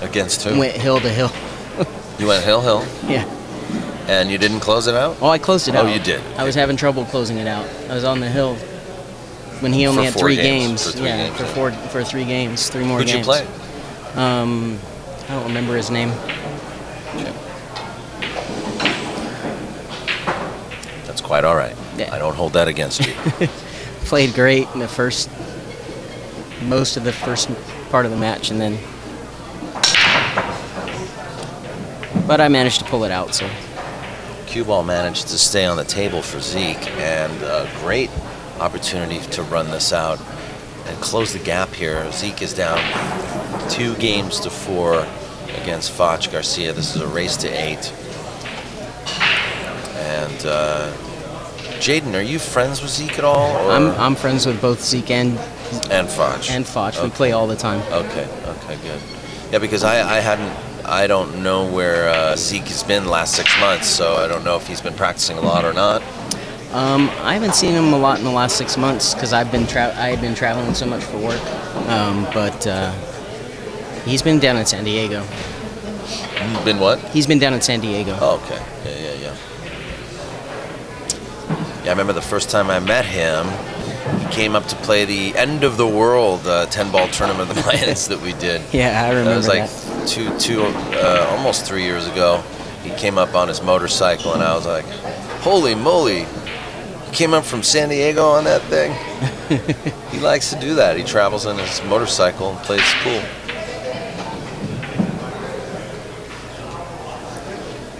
Speaker 1: Against who?
Speaker 6: Went hill to hill.
Speaker 1: You went hill,
Speaker 6: Yeah.
Speaker 1: and you didn't close it out?
Speaker 6: Oh, I closed it
Speaker 1: Oh,
Speaker 6: out.
Speaker 1: you did.
Speaker 6: I was having trouble closing it out. I was on the hill when he only
Speaker 1: For
Speaker 6: had
Speaker 1: 4
Speaker 6: three
Speaker 1: games.
Speaker 6: games.
Speaker 1: For 3
Speaker 6: yeah,
Speaker 1: games,
Speaker 6: for 3 games, 3 more
Speaker 1: Who'd
Speaker 6: games.
Speaker 1: you play?
Speaker 6: I don't remember his name.
Speaker 1: Okay. That's quite all right.
Speaker 6: Yeah.
Speaker 1: I don't hold that against you.
Speaker 6: Played great in most of the first part of the match, and then, but I managed to pull it out. So
Speaker 1: Cue ball managed to stay on the table for Zeke, and a great opportunity to run this out and close the gap here. Zeke is down 2 games to 4 against Fach Garcia. This is a race to 8. And Jaden, are you friends with Zeke at all? Or?
Speaker 6: I'm friends with both Zeke and
Speaker 1: Fach.
Speaker 6: And Fach.
Speaker 1: Okay.
Speaker 6: We play all the time.
Speaker 1: Okay, good. Yeah, because I don't know where Zeke has been the last 6 months, so I don't know if he's been practicing a lot or not.
Speaker 6: I haven't seen him a lot in the last 6 months because I had been traveling so much for work. But he's been down in San Diego.
Speaker 1: Been what?
Speaker 6: He's been down in San Diego.
Speaker 1: Oh, okay. Yeah. Yeah, I remember the first time I met him, he came up to play the end of the world 10-ball tournament of the Lions that we did.
Speaker 6: Yeah, I remember that.
Speaker 1: It was like almost 3 years ago. He came up on his motorcycle, and I was like, holy moly. He came up from San Diego on that thing. He likes to do that. He travels on his motorcycle and plays pool.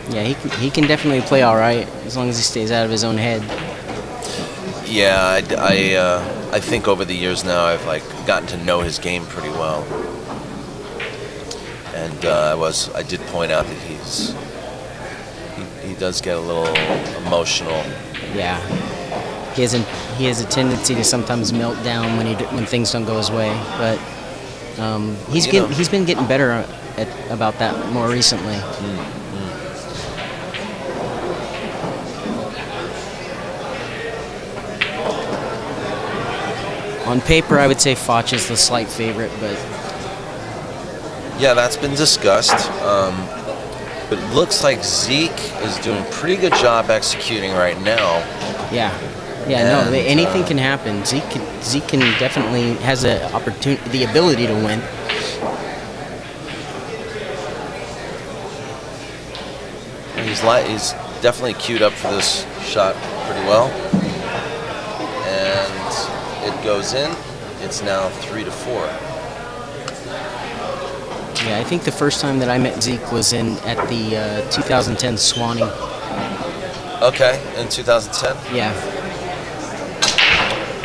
Speaker 6: Yeah, he can definitely play all right as long as he stays out of his own head.
Speaker 1: Yeah, I think over the years now I've gotten to know his game pretty well, and I did point out that he does get a little emotional.
Speaker 6: Yeah, he has a tendency to sometimes melt down when things don't go his way, but he's been getting better about that more recently. On paper, I would say Fach is the slight favorite, but...
Speaker 1: Yeah, that's been discussed. But it looks like Zeke is doing a pretty good job executing right now.
Speaker 6: Yeah, no, anything can happen. Zeke can definitely has the ability to win.
Speaker 1: He's definitely queued up for this shot pretty well. It goes in. It's now 3-4.
Speaker 6: Yeah, I think the first time that I met Zeke was at the 2010 Swanee.
Speaker 1: Okay, in 2010.
Speaker 6: Yeah.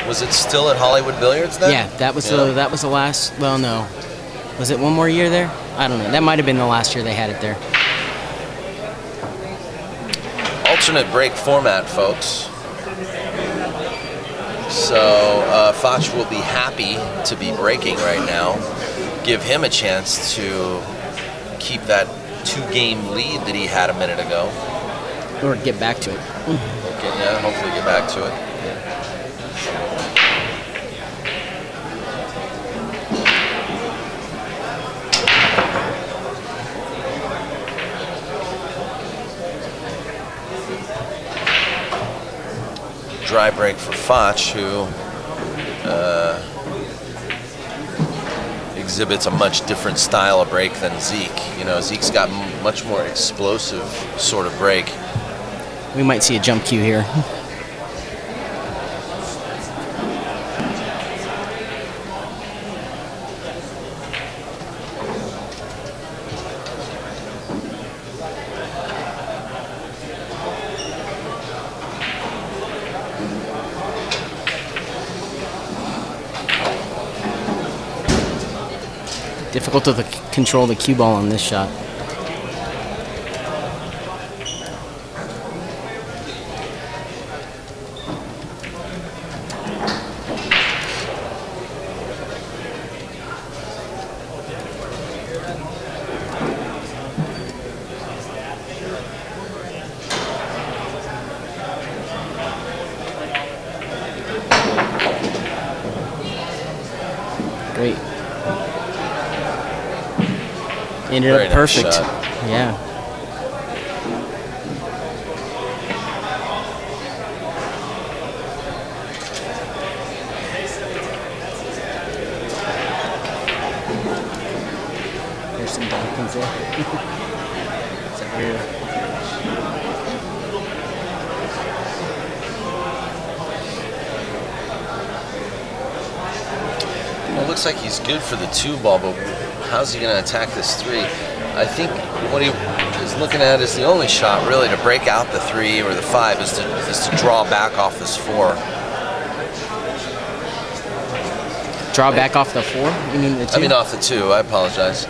Speaker 1: Was it still at Hollywood Billiards then?
Speaker 6: Yeah, that was the last. Well, no, was it one more year there? I don't know. That might have been the last year they had it there.
Speaker 1: Alternate break format, folks. So Fach will be happy to be breaking right now. Give him a chance to keep that 2-game lead that he had a minute ago.
Speaker 6: Or get back to it.
Speaker 1: Okay, yeah, hopefully get back to it. Dry break for Fach, who exhibits a much different style of break than Zeke. You know, Zeke's got much more explosive sort of break.
Speaker 6: We might see a jump cue here. Difficult to control the cue ball on this shot. Great. Ended up perfect.
Speaker 1: Nice shot.
Speaker 6: Yeah. There's some Dolphins there. It's up here.
Speaker 1: Well, it looks like he's good for the 2-ball, but how's he going to attack this 3? I think what he is looking at is the only shot really to break out the 3 or the 5 is to draw back off this 4.
Speaker 6: Draw back off the 4? You mean the 2?
Speaker 1: I mean off the 2. I apologize.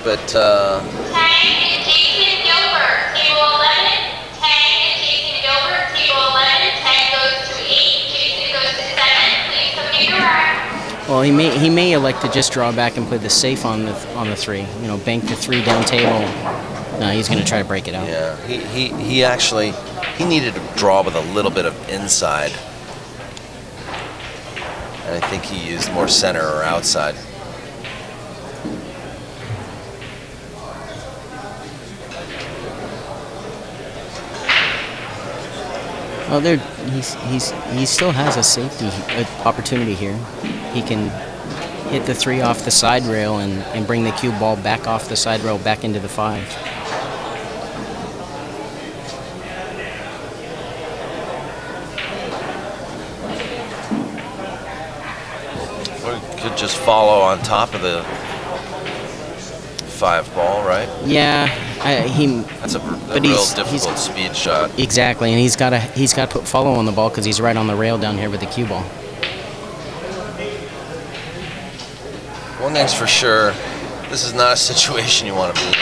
Speaker 1: but
Speaker 4: Tang and Jason Gilbert, table 11. Tang and Jason Gilbert, table 11. Tang goes to 8. Jason goes to 7. Please come to your rack.
Speaker 6: Well, he may elect to just draw back and play the safe on the 3. You know, bank the 3 down table. No, he's going to try to break it out.
Speaker 1: yeah, he actually needed to draw with a little bit of inside, and I think he used more center or outside.
Speaker 6: Well, he still has a safety opportunity here. He can hit the 3 off the side rail and bring the cue ball back off the side rail back into the 5.
Speaker 1: Or could just follow on top of the 5 ball, right?
Speaker 6: Yeah,
Speaker 1: That's a real difficult speed shot.
Speaker 6: Exactly, and he's got to put follow on the ball because he's right on the rail down here with the cue ball.
Speaker 1: One thing's for sure, this is not a situation you want to be in.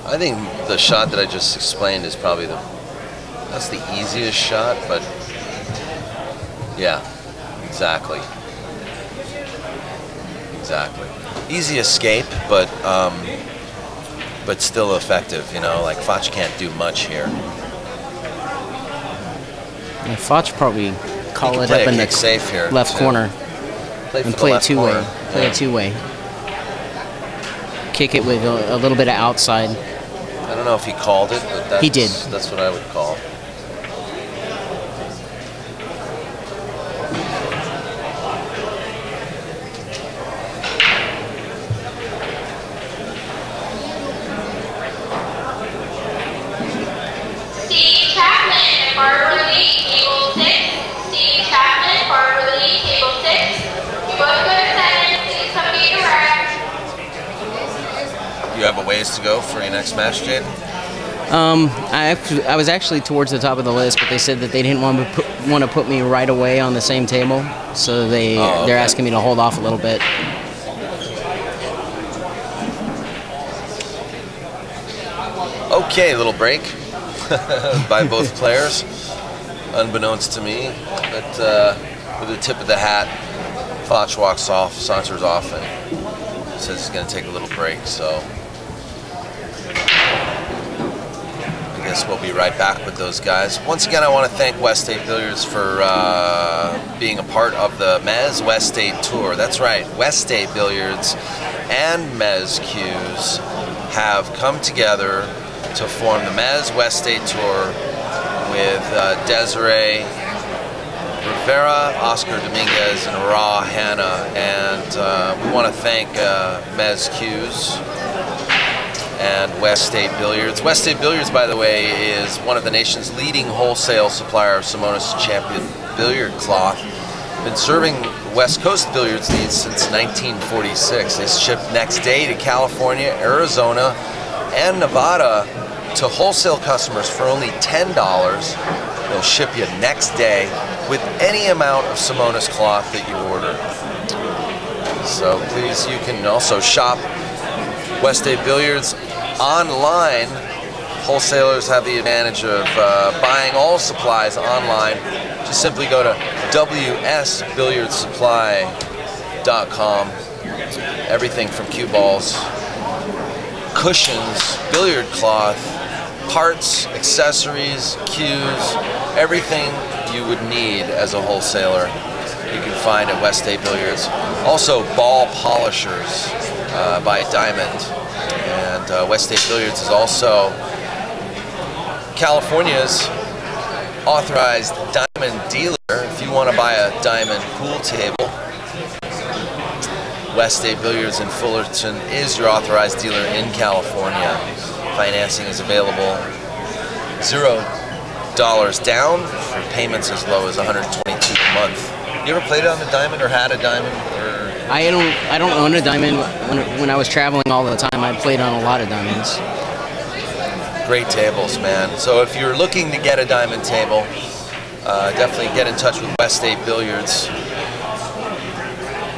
Speaker 1: I think the shot that I just explained is probably that's the easiest shot, but yeah, exactly. Exactly. Easy escape, but still effective, you know, like Fach can't do much here.
Speaker 6: Yeah, Fach probably call it up in the
Speaker 1: safe here
Speaker 6: left corner and play it two-way. Play it two-way. Kick it with a little bit of outside.
Speaker 1: I don't know if he called it, but
Speaker 6: he did.
Speaker 1: That's what I would call. You have a ways to go for your next match, Jaden?
Speaker 6: I was actually towards the top of the list, but they said that they didn't want to put me right away on the same table, so they're asking me to hold off a little bit.
Speaker 1: Okay, little break by both players, unbeknownst to me, but with the tip of the hat, Fach walks off, saunters off, and says he's going to take a little break, so I guess we'll be right back with those guys. Once again, I want to thank West State Billiards for being a part of the MZWST Tour. That's right, West State Billiards and MZQs have come together to form the MZWST Tour with Desiree Rivera, Oscar Dominguez, and Ra Hanna. And we want to thank MZQs and West State Billiards. West State Billiards, by the way, is one of the nation's leading wholesale supplier of Simonis Champion billiard cloth. Been serving West Coast billiards needs since 1946. They ship next day to California, Arizona, and Nevada to wholesale customers for only $10. They'll ship you next day with any amount of Simonis cloth that you order. So please, you can also shop West State Billiards online. Wholesalers have the advantage of buying all supplies online. Just simply go to WSBilliardSupply.com. Everything from cue balls, cushions, billiard cloth, parts, accessories, cues, everything you would need as a wholesaler you can find at West State Billiards. Also ball polishers by Diamond. And West State Billiards is also California's authorized diamond dealer. If you want to buy a diamond pool table, West State Billiards in Fullerton is your authorized dealer in California. Financing is available, $0 down for payments as low as $122 a month. You ever played on a diamond or had a diamond? Or?
Speaker 6: I don't own a diamond. When I was traveling all the time, I played on a lot of diamonds.
Speaker 1: Great tables, man. So if you're looking to get a diamond table, definitely get in touch with West State Billiards.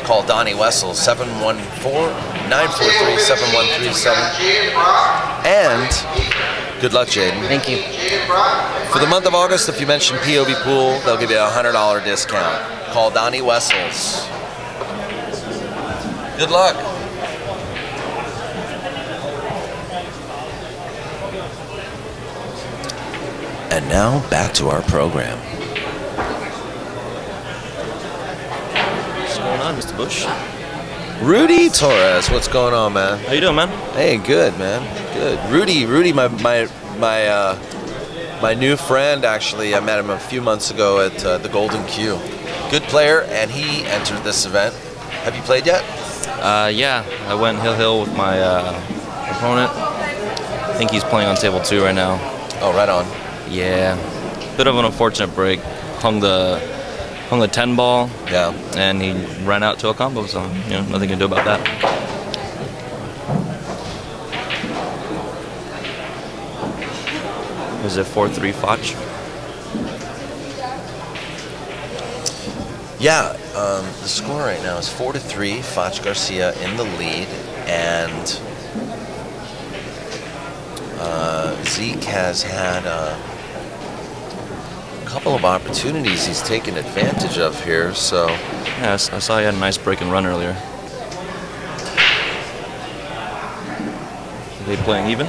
Speaker 1: Call Donnie Wessel, 714-943-7137. And good luck, Jaden.
Speaker 6: Thank you.
Speaker 1: For the month of August, if you mention POVPOOL, they'll give you a $100 discount. Call Donnie Wessels. Good luck. And now back to our program.
Speaker 7: What's going on, Mr. Busch?
Speaker 1: Rudy Torres, what's going on, man?
Speaker 7: How you doing, man?
Speaker 1: Hey, good, man. Good. Rudy, my new friend. Actually, I met him a few months ago at the Golden Q. Good player, and he entered this event. Have you played yet?
Speaker 7: Yeah, I went hill with my opponent. I think he's playing on table 2 right now.
Speaker 1: Oh, right on.
Speaker 7: Yeah, bit of an unfortunate break. Hung the 10 ball.
Speaker 1: Yeah.
Speaker 7: And he ran out to a combo, so nothing you can do about that. Is it 4-3 Fach?
Speaker 1: Yeah, the score right now is 4-3. Fach Garcia in the lead, and Zeke has had a couple of opportunities he's taken advantage of here. So
Speaker 7: Yeah, I saw he had a nice break and run earlier. Are they playing even?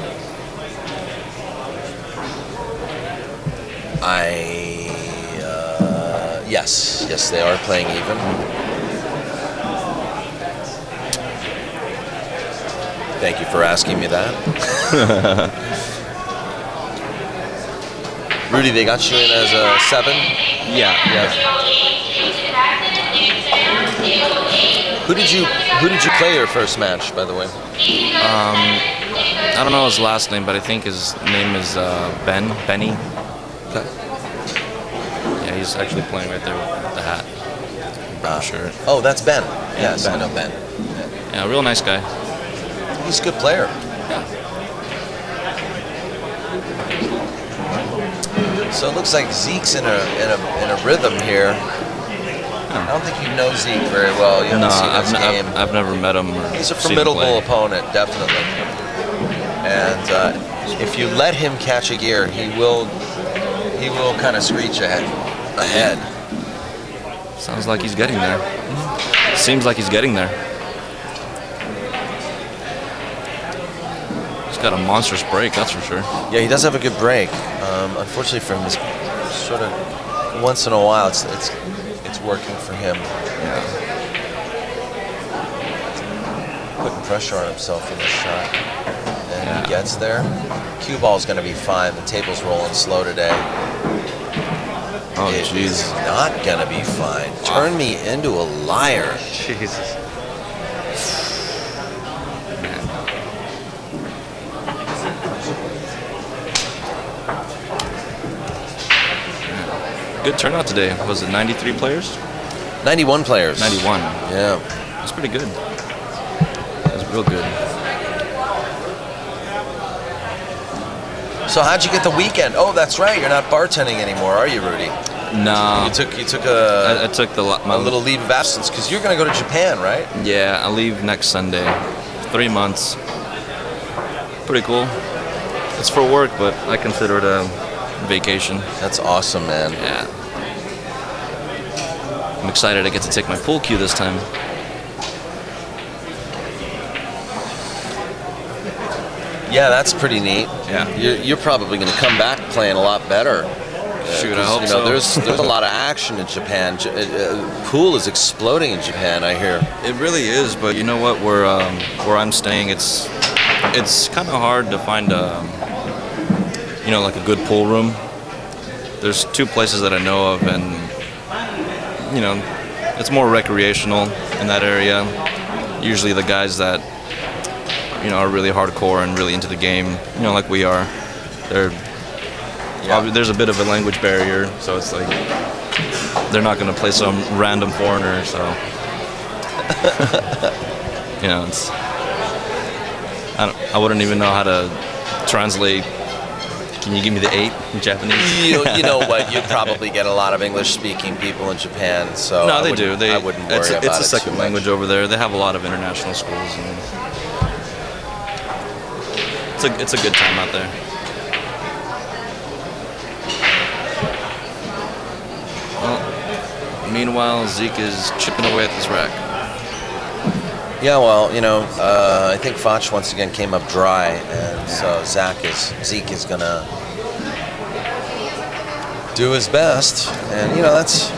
Speaker 1: Yes, they are playing even. Thank you for asking me that. Rudy, they got you in as a 7?
Speaker 7: Yeah.
Speaker 1: Who did you play your first match, by the way?
Speaker 7: I don't know his last name, but I think his name is Benny.
Speaker 1: Okay.
Speaker 7: Yeah, he's actually playing right there with the hat. I'm sure.
Speaker 1: Oh, that's Ben.
Speaker 7: Yeah,
Speaker 1: Yes,
Speaker 7: Ben.
Speaker 1: I know Ben.
Speaker 7: Yeah, real nice guy.
Speaker 1: He's a good player.
Speaker 7: Yeah.
Speaker 1: So it looks like Zeke's in a rhythm here. I don't think you know Zeke very well. You haven't seen his game.
Speaker 7: I've never met him.
Speaker 1: He's a
Speaker 7: seen him
Speaker 1: formidable
Speaker 7: play.
Speaker 1: opponent, definitely. And if you let him catch a gear, he will kind of screech ahead.
Speaker 7: Sounds like he's getting there. Seems like he's getting there. He's got a monstrous break, that's for sure.
Speaker 1: Yeah, he does have a good break. Unfortunately for him, it's sort of once in a while it's working for him.
Speaker 7: Yeah.
Speaker 1: Putting pressure on himself in this shot. And
Speaker 7: Yeah.
Speaker 1: he gets there. Cue ball's going to be fine. The table's rolling slow today.
Speaker 7: Oh,
Speaker 1: It
Speaker 7: jeez.
Speaker 1: is not going to be fine. Turn me into a liar.
Speaker 7: Jesus. Good turnout today. Was it 93 players?
Speaker 1: 91 players.
Speaker 7: 91.
Speaker 1: Yeah.
Speaker 7: That's pretty good. That's real good.
Speaker 1: So how'd you get the weekend? Oh, that's right. You're not bartending anymore, are you, Rudy?
Speaker 7: No.
Speaker 1: You took
Speaker 7: I took
Speaker 1: a little leave of absence because you're going to go to Japan, right?
Speaker 7: Yeah, I leave next Sunday. 3 months. Pretty cool. It's for work, but I consider it a vacation.
Speaker 1: That's awesome, man.
Speaker 7: Yeah. I'm excited I get to take my pool cue this time.
Speaker 1: Yeah, that's pretty neat.
Speaker 7: Yeah.
Speaker 1: You're probably going to come back playing a lot better.
Speaker 7: Shoot, I hope so.
Speaker 1: There's a lot of action in Japan. Pool is exploding in Japan, I hear.
Speaker 7: It really is, but you know what? Where I'm staying, it's kind of hard to find like a good pool room. There's 2 places that I know of, and it's more recreational in that area. Usually the guys that are really hardcore and really into the game, like we are, there's a bit of a language barrier, so it's like they're not going to play some random foreigner, so I wouldn't even know how to translate Can you give me the 8 in Japanese?
Speaker 1: You know what? You probably get a lot of English-speaking people in Japan, so
Speaker 7: No, they do.
Speaker 1: I wouldn't worry about it.
Speaker 7: It's a
Speaker 1: too
Speaker 7: second
Speaker 1: much.
Speaker 7: language over there. They have a lot of international schools, and it's a good time out there. Well, meanwhile, Zeke is chipping away at this rack.
Speaker 1: Yeah, well, you know, I think Fach once again came up dry, and so Zeke is gonna do his best, and you know that's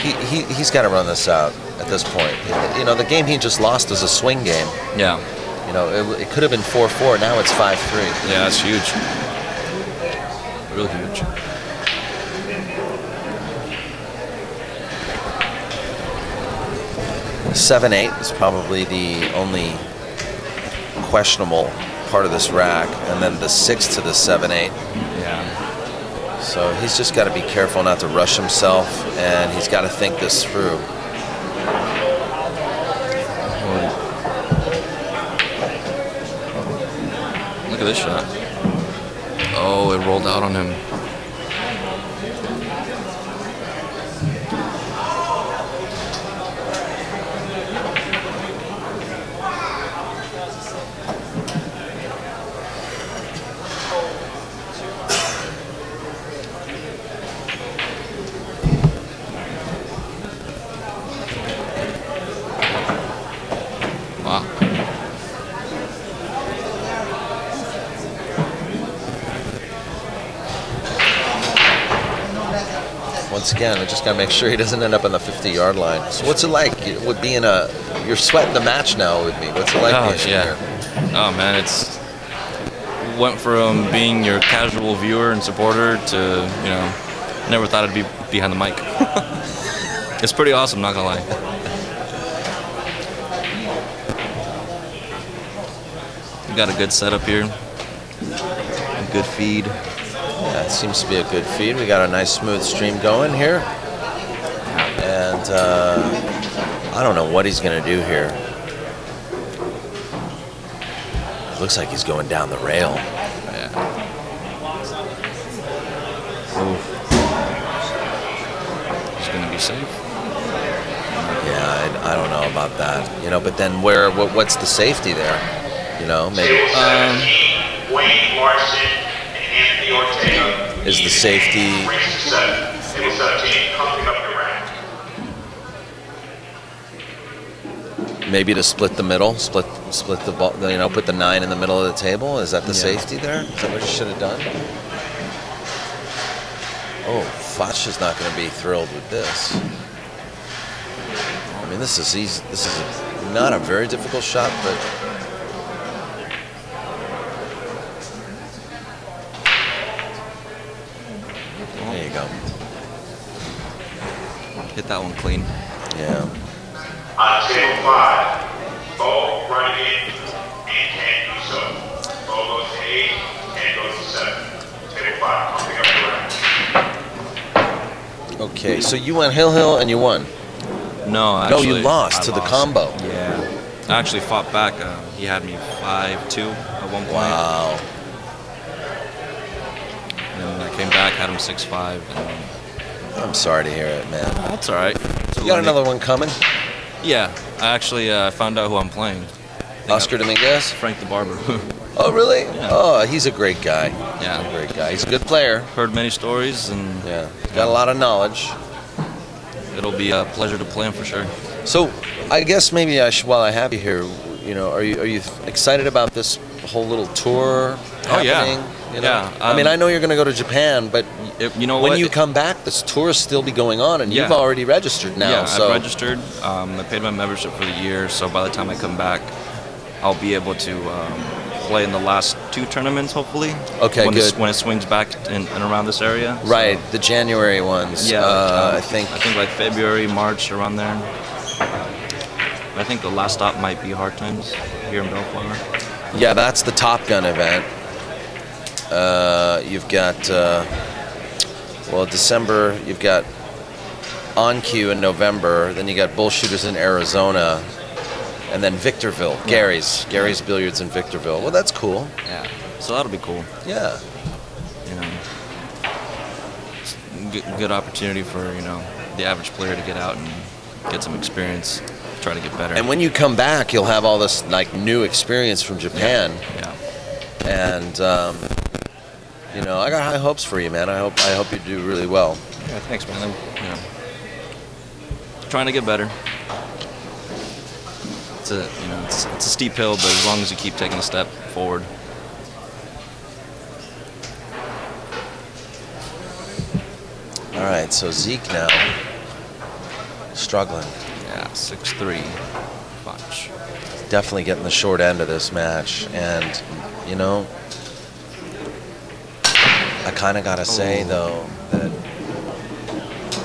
Speaker 1: he's got to run this out at this point. You know, the game he just lost was a swing game.
Speaker 7: Yeah.
Speaker 1: You know, it could have been 4-4. Now it's 5-3.
Speaker 7: Yeah, that's huge. Real huge.
Speaker 1: The 7-8 is probably the only questionable part of this rack, and then the 6 to the 7-8.
Speaker 7: Yeah.
Speaker 1: So he's just got to be careful not to rush himself, and he's got to think this through.
Speaker 7: Look at this shot. Oh, it rolled out on him. Wow.
Speaker 1: Once again, I just got to make sure he doesn't end up on the 50-yard line. So what's it like with being you're sweating the match now with me? What's it like being
Speaker 7: yeah.
Speaker 1: here?
Speaker 7: Oh man, it's went from being your casual viewer and supporter to, you know, never thought I'd be behind the mic. It's pretty awesome, not gonna lie. We got a good setup here, a good feed.
Speaker 1: Yeah, it seems to be a good feed. We got a nice smooth stream going here. And I don't know what he's going to do here. Looks like he's going down the rail.
Speaker 7: Yeah. He's going to be safe.
Speaker 1: Yeah, I don't know about that. You know, but then what's the safety there? You know, maybe
Speaker 3: Wayne Morrison and Anthony Ortega
Speaker 1: is the safety.
Speaker 3: Race to 7. Table 17, pumping up the rack.
Speaker 1: Maybe to split the middle, split the ball. You know, put the 9 in the middle of the table. Is that the safety there? Is that what you should have done? Oh, Fach is not going to be thrilled with this. I mean, this is easy. This is not a very difficult shot, but. There you go.
Speaker 7: Hit that one clean.
Speaker 1: Yeah.
Speaker 3: On table 5, Bo running in and can do so. Bo goes to 8 and goes to 7. Table 5, pumping up the rack.
Speaker 1: Okay, so you went hill and you won.
Speaker 7: No, actually,
Speaker 1: No, you lost
Speaker 7: I
Speaker 1: to the combo.
Speaker 7: Yeah. I actually fought back. He had me 5-2 at one point.
Speaker 1: Wow.
Speaker 7: And then I came back, had him 6-5.
Speaker 1: I'm sorry to hear it, man.
Speaker 7: That's all right.
Speaker 1: You got another one coming?
Speaker 7: Yeah. I actually found out who I'm playing.
Speaker 1: Oscar Dominguez?
Speaker 7: Frank the Barber.
Speaker 1: Oh, really?
Speaker 7: Yeah.
Speaker 1: Oh, he's a great guy.
Speaker 7: Yeah.
Speaker 1: He's a great guy. He's a good player.
Speaker 7: Heard many stories, and
Speaker 1: Yeah. Got a lot of knowledge.
Speaker 7: it'll be a pleasure to play him for sure.
Speaker 1: So, I guess maybe I should, while I have you here, you know, are you excited about this whole little tour happening?
Speaker 7: yeah.
Speaker 1: You know?
Speaker 7: Yeah,
Speaker 1: I mean, I know you're going to go to Japan, but
Speaker 7: You know
Speaker 1: when
Speaker 7: what?
Speaker 1: you come back, this tour will still be going on, and
Speaker 7: Yeah.
Speaker 1: you've already registered now.
Speaker 7: Yeah,
Speaker 1: so.
Speaker 7: I've registered. I paid my membership for the year, so by the time I come back, I'll be able to play in the last 2 tournaments, hopefully.
Speaker 1: Okay,
Speaker 7: when
Speaker 1: good.
Speaker 7: When it swings back in and around this area. So,
Speaker 1: Right, the January ones.
Speaker 7: yeah,
Speaker 1: I think
Speaker 7: like February, March, around there. I think the last stop might be Hard Times here in Bellflower.
Speaker 1: Yeah, that's the Top Gun event. You've got, December, you've got On Cue in November, then you got Bullshooters in Arizona, and then Victorville, Gary's Billiards in Victorville. Well, that's cool.
Speaker 7: Yeah. So that'll be cool.
Speaker 1: Yeah.
Speaker 7: You know, it's good opportunity for, you know, the average player to get out and get some experience, try to get better.
Speaker 1: And when you come back, you'll have all this like new experience from Japan.
Speaker 7: Yeah.
Speaker 1: And you know, I got high hopes for you, man. I hope you do really well.
Speaker 7: Yeah, thanks, man. You know, trying to get better. It's a steep hill, but as long as you keep taking a step forward.
Speaker 1: All right, so Zeke now struggling.
Speaker 7: Yeah, 6-3 bunch.
Speaker 1: Definitely getting the short end of this match, and you know, I kind of gotta say though that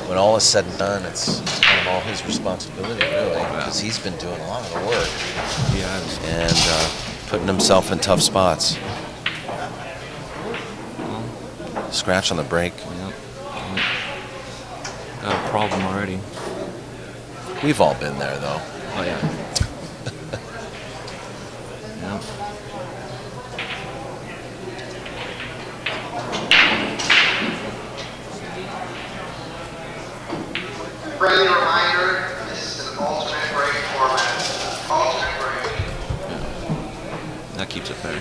Speaker 1: when all is said and done, it's kind of all his responsibility, really, because he's been doing a lot of the work.
Speaker 7: He has.
Speaker 1: And putting himself in tough spots. Scratch on the break.
Speaker 7: Yep. Got a problem already.
Speaker 1: We've all been there, though.
Speaker 7: Oh yeah. Yep.
Speaker 3: Friendly reminder, this is an alternate break format. Alternate break.
Speaker 7: Yeah. That keeps it fair.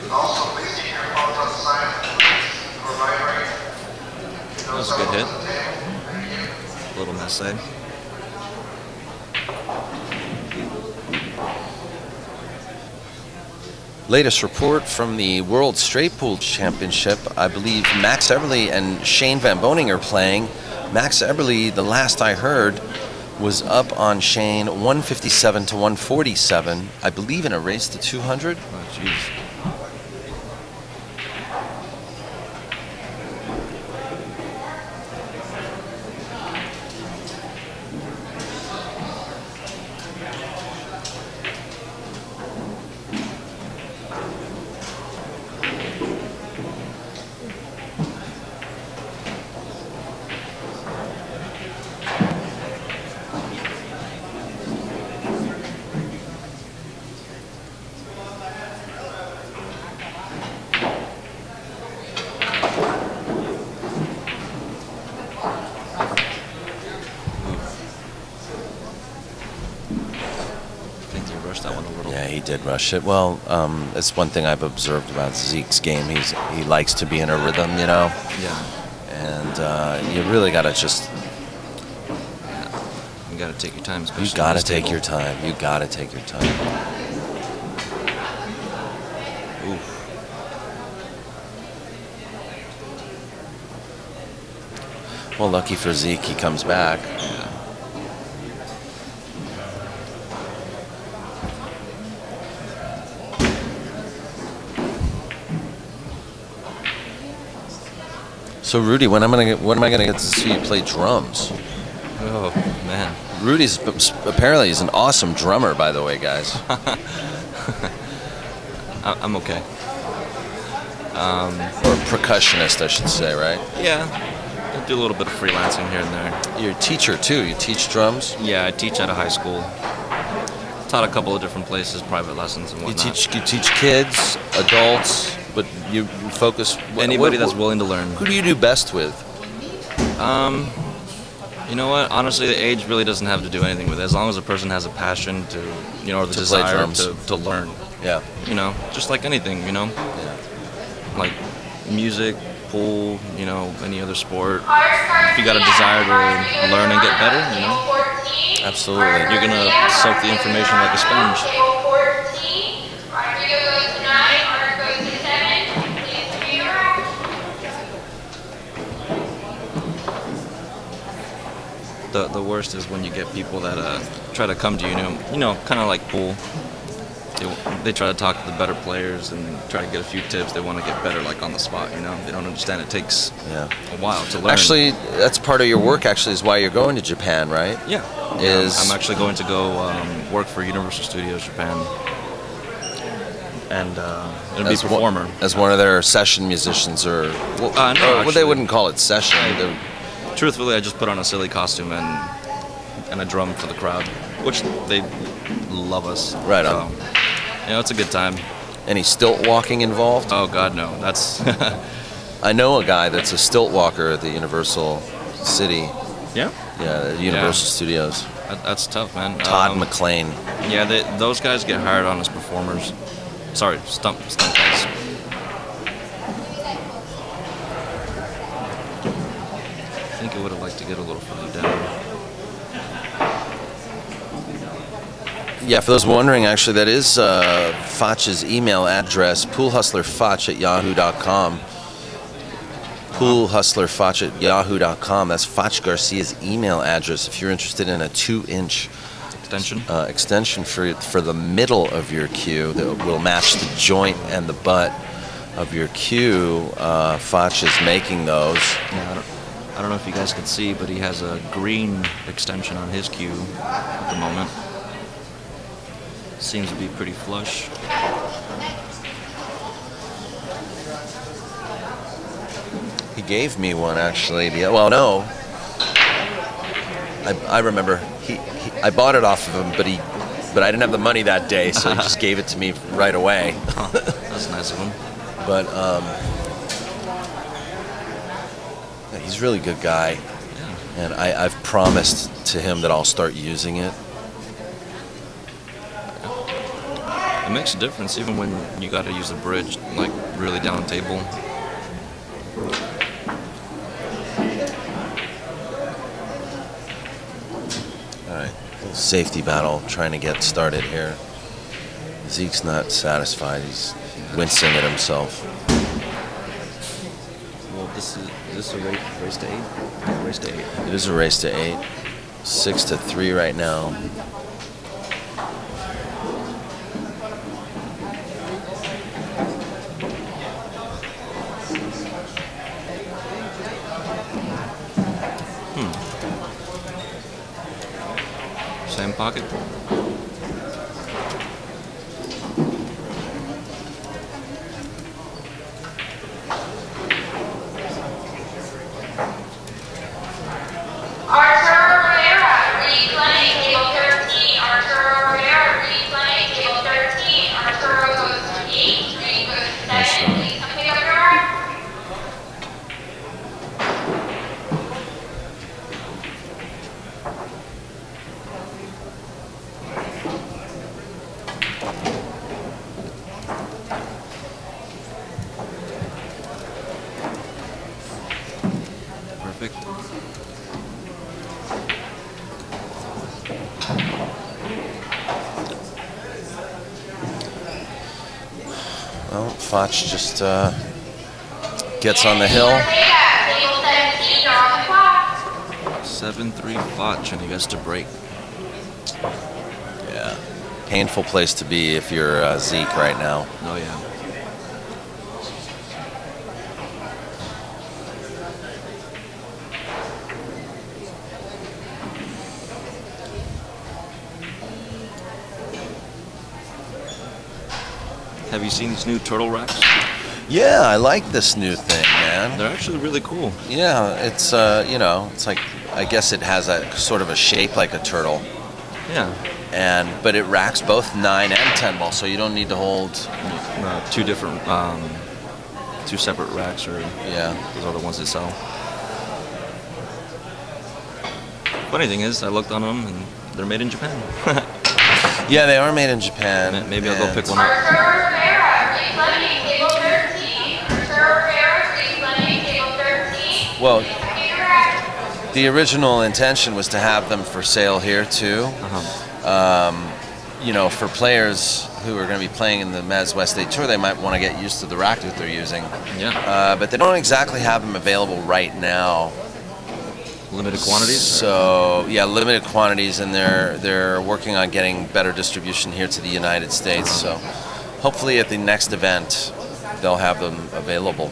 Speaker 3: Also, please keep your phones on silent or vibrate.
Speaker 7: That was a good hit. A little mess side.
Speaker 1: Latest report from the World Straight Pool Championship. I believe Max Eberle and Shane Van Boning are playing. Max Eberle, the last I heard, was up on Shane 157 to 147. I believe in a race to 200.
Speaker 7: Oh, jeez.
Speaker 1: Did rush it. Well, it's one thing I've observed about Zeke's game. He likes to be in a rhythm, you know.
Speaker 7: Yeah.
Speaker 1: And you really gotta just.
Speaker 7: You gotta take your time.
Speaker 1: You gotta take your time. You gotta take your time. Oof. Well, lucky for Zeke, he comes back.
Speaker 7: Yeah.
Speaker 1: So Rudy, when am I gonna get to see you play drums?
Speaker 7: Oh man.
Speaker 1: Rudy's apparently he's an awesome drummer, by the way, guys.
Speaker 7: I'm okay.
Speaker 1: Or percussionist, I should say, right?
Speaker 7: Yeah. I do a little bit of freelancing here and there.
Speaker 1: You're a teacher too. You teach drums.
Speaker 7: Yeah, I teach at a high school. Taught a couple of different places, private lessons and whatnot.
Speaker 1: You teach kids, adults, but you focus.
Speaker 7: Anybody that's willing to learn.
Speaker 1: Who do you do best with?
Speaker 7: You know what? Honestly, the age really doesn't have to do anything with it. As long as a person has a passion to, you know, or the desire to learn.
Speaker 1: Yeah.
Speaker 7: You know, just like anything, you know.
Speaker 1: Yeah.
Speaker 7: Like music, pool, you know, any other sport. If you got a desire to learn and get better, you know.
Speaker 1: Absolutely.
Speaker 7: You're gonna soak the information like a sponge. The worst is when you get people that try to come to you know, kind of like pool. They try to talk to the better players and try to get a few tips. They want to get better, like on the spot. You know, they don't understand it takes a while to learn.
Speaker 1: Actually, that's part of your work. Actually, is why you're going to Japan, right?
Speaker 7: Yeah. I'm actually going to go work for Universal Studios Japan, and be a performer
Speaker 1: as one of their session musicians, or
Speaker 7: no,
Speaker 1: they wouldn't call it session.
Speaker 7: truthfully, I just put on a silly costume and a drum for the crowd, which they love us.
Speaker 1: Right on.
Speaker 7: So, you know, it's a good time.
Speaker 1: Any stilt walking involved?
Speaker 7: Oh God, no. That's.
Speaker 1: I know a guy that's a stilt walker at the Universal City.
Speaker 7: Yeah.
Speaker 1: Yeah, the Universal Studios.
Speaker 7: That's tough, man.
Speaker 1: Todd McLean.
Speaker 7: Yeah, those guys get hired on as performers. Sorry, stunt guys. I think I would have liked to get a little further down.
Speaker 1: Yeah, for those wondering, actually, that is Fach's email address, poolhustlerfach@yahoo.com. Poolhustlerfach@yahoo.com. That's Fach Garcia's email address if you're interested in a 2-inch extension for the middle of your cue that will match the joint and the butt of your cue. Fach is making those.
Speaker 7: Yeah, I don't know if you guys can see, but he has a green extension on his cue at the moment. Seems to be pretty flush.
Speaker 1: He gave me one, actually. Well, no. I remember. I bought it off of him, but I didn't have the money that day, so he just gave it to me right away.
Speaker 7: Oh, that's nice of him.
Speaker 1: But he's a really good guy,
Speaker 7: Yeah.
Speaker 1: and I've promised to him that I'll start using it.
Speaker 7: It makes a difference even when you got to use the bridge, like really down table.
Speaker 1: All right, little safety battle trying to get started here. Zeke's not satisfied. He's wincing at himself.
Speaker 7: Well, is this a race to 8? Race to 8.
Speaker 1: It is a race to 8. 6-3 right now.
Speaker 7: Same pocket.
Speaker 4: Arturo Rivera, replaying table 13. Arturo Rivera, replaying table 13. Arturo goes to 8. Reed goes to 7. Please come pick up your rack.
Speaker 7: Perfect.
Speaker 1: Well, Fach just gets on the hill.
Speaker 4: Table 17, you're on the clock.
Speaker 7: 7-3 Fach, and he gets to break.
Speaker 1: Yeah, painful place to be if you're Zeke right now.
Speaker 7: Oh yeah. Have you seen these new turtle racks?
Speaker 1: Yeah, I like this new thing, man.
Speaker 7: They're actually really cool.
Speaker 1: Yeah, it's you know, it's like, I guess it has a sort of a shape like a turtle,
Speaker 7: Yeah.
Speaker 1: but it racks both 9 and 10 ball, so you don't need to hold.
Speaker 7: Two different, two separate racks, or
Speaker 1: Yeah.
Speaker 7: those are the ones that sell. Funny thing is, I looked on them and they're made in Japan.
Speaker 1: Yeah, they are made in Japan.
Speaker 7: Maybe I'll go pick one up.
Speaker 4: Arturo Rivera, replaying table 13. Arturo Rivera, replaying table 13.
Speaker 1: Well,
Speaker 4: Please come pick your rack.
Speaker 1: the original intention was to have them for sale here too. You know, for players who are going to be playing in the MZWST Tour, they might want to get used to the rack that they're using.
Speaker 7: Yeah.
Speaker 1: But they don't exactly have them available right now.
Speaker 7: Limited quantities?
Speaker 1: So yeah, limited quantities, and they're working on getting better distribution here to the United States. So hopefully at the next event they'll have them available.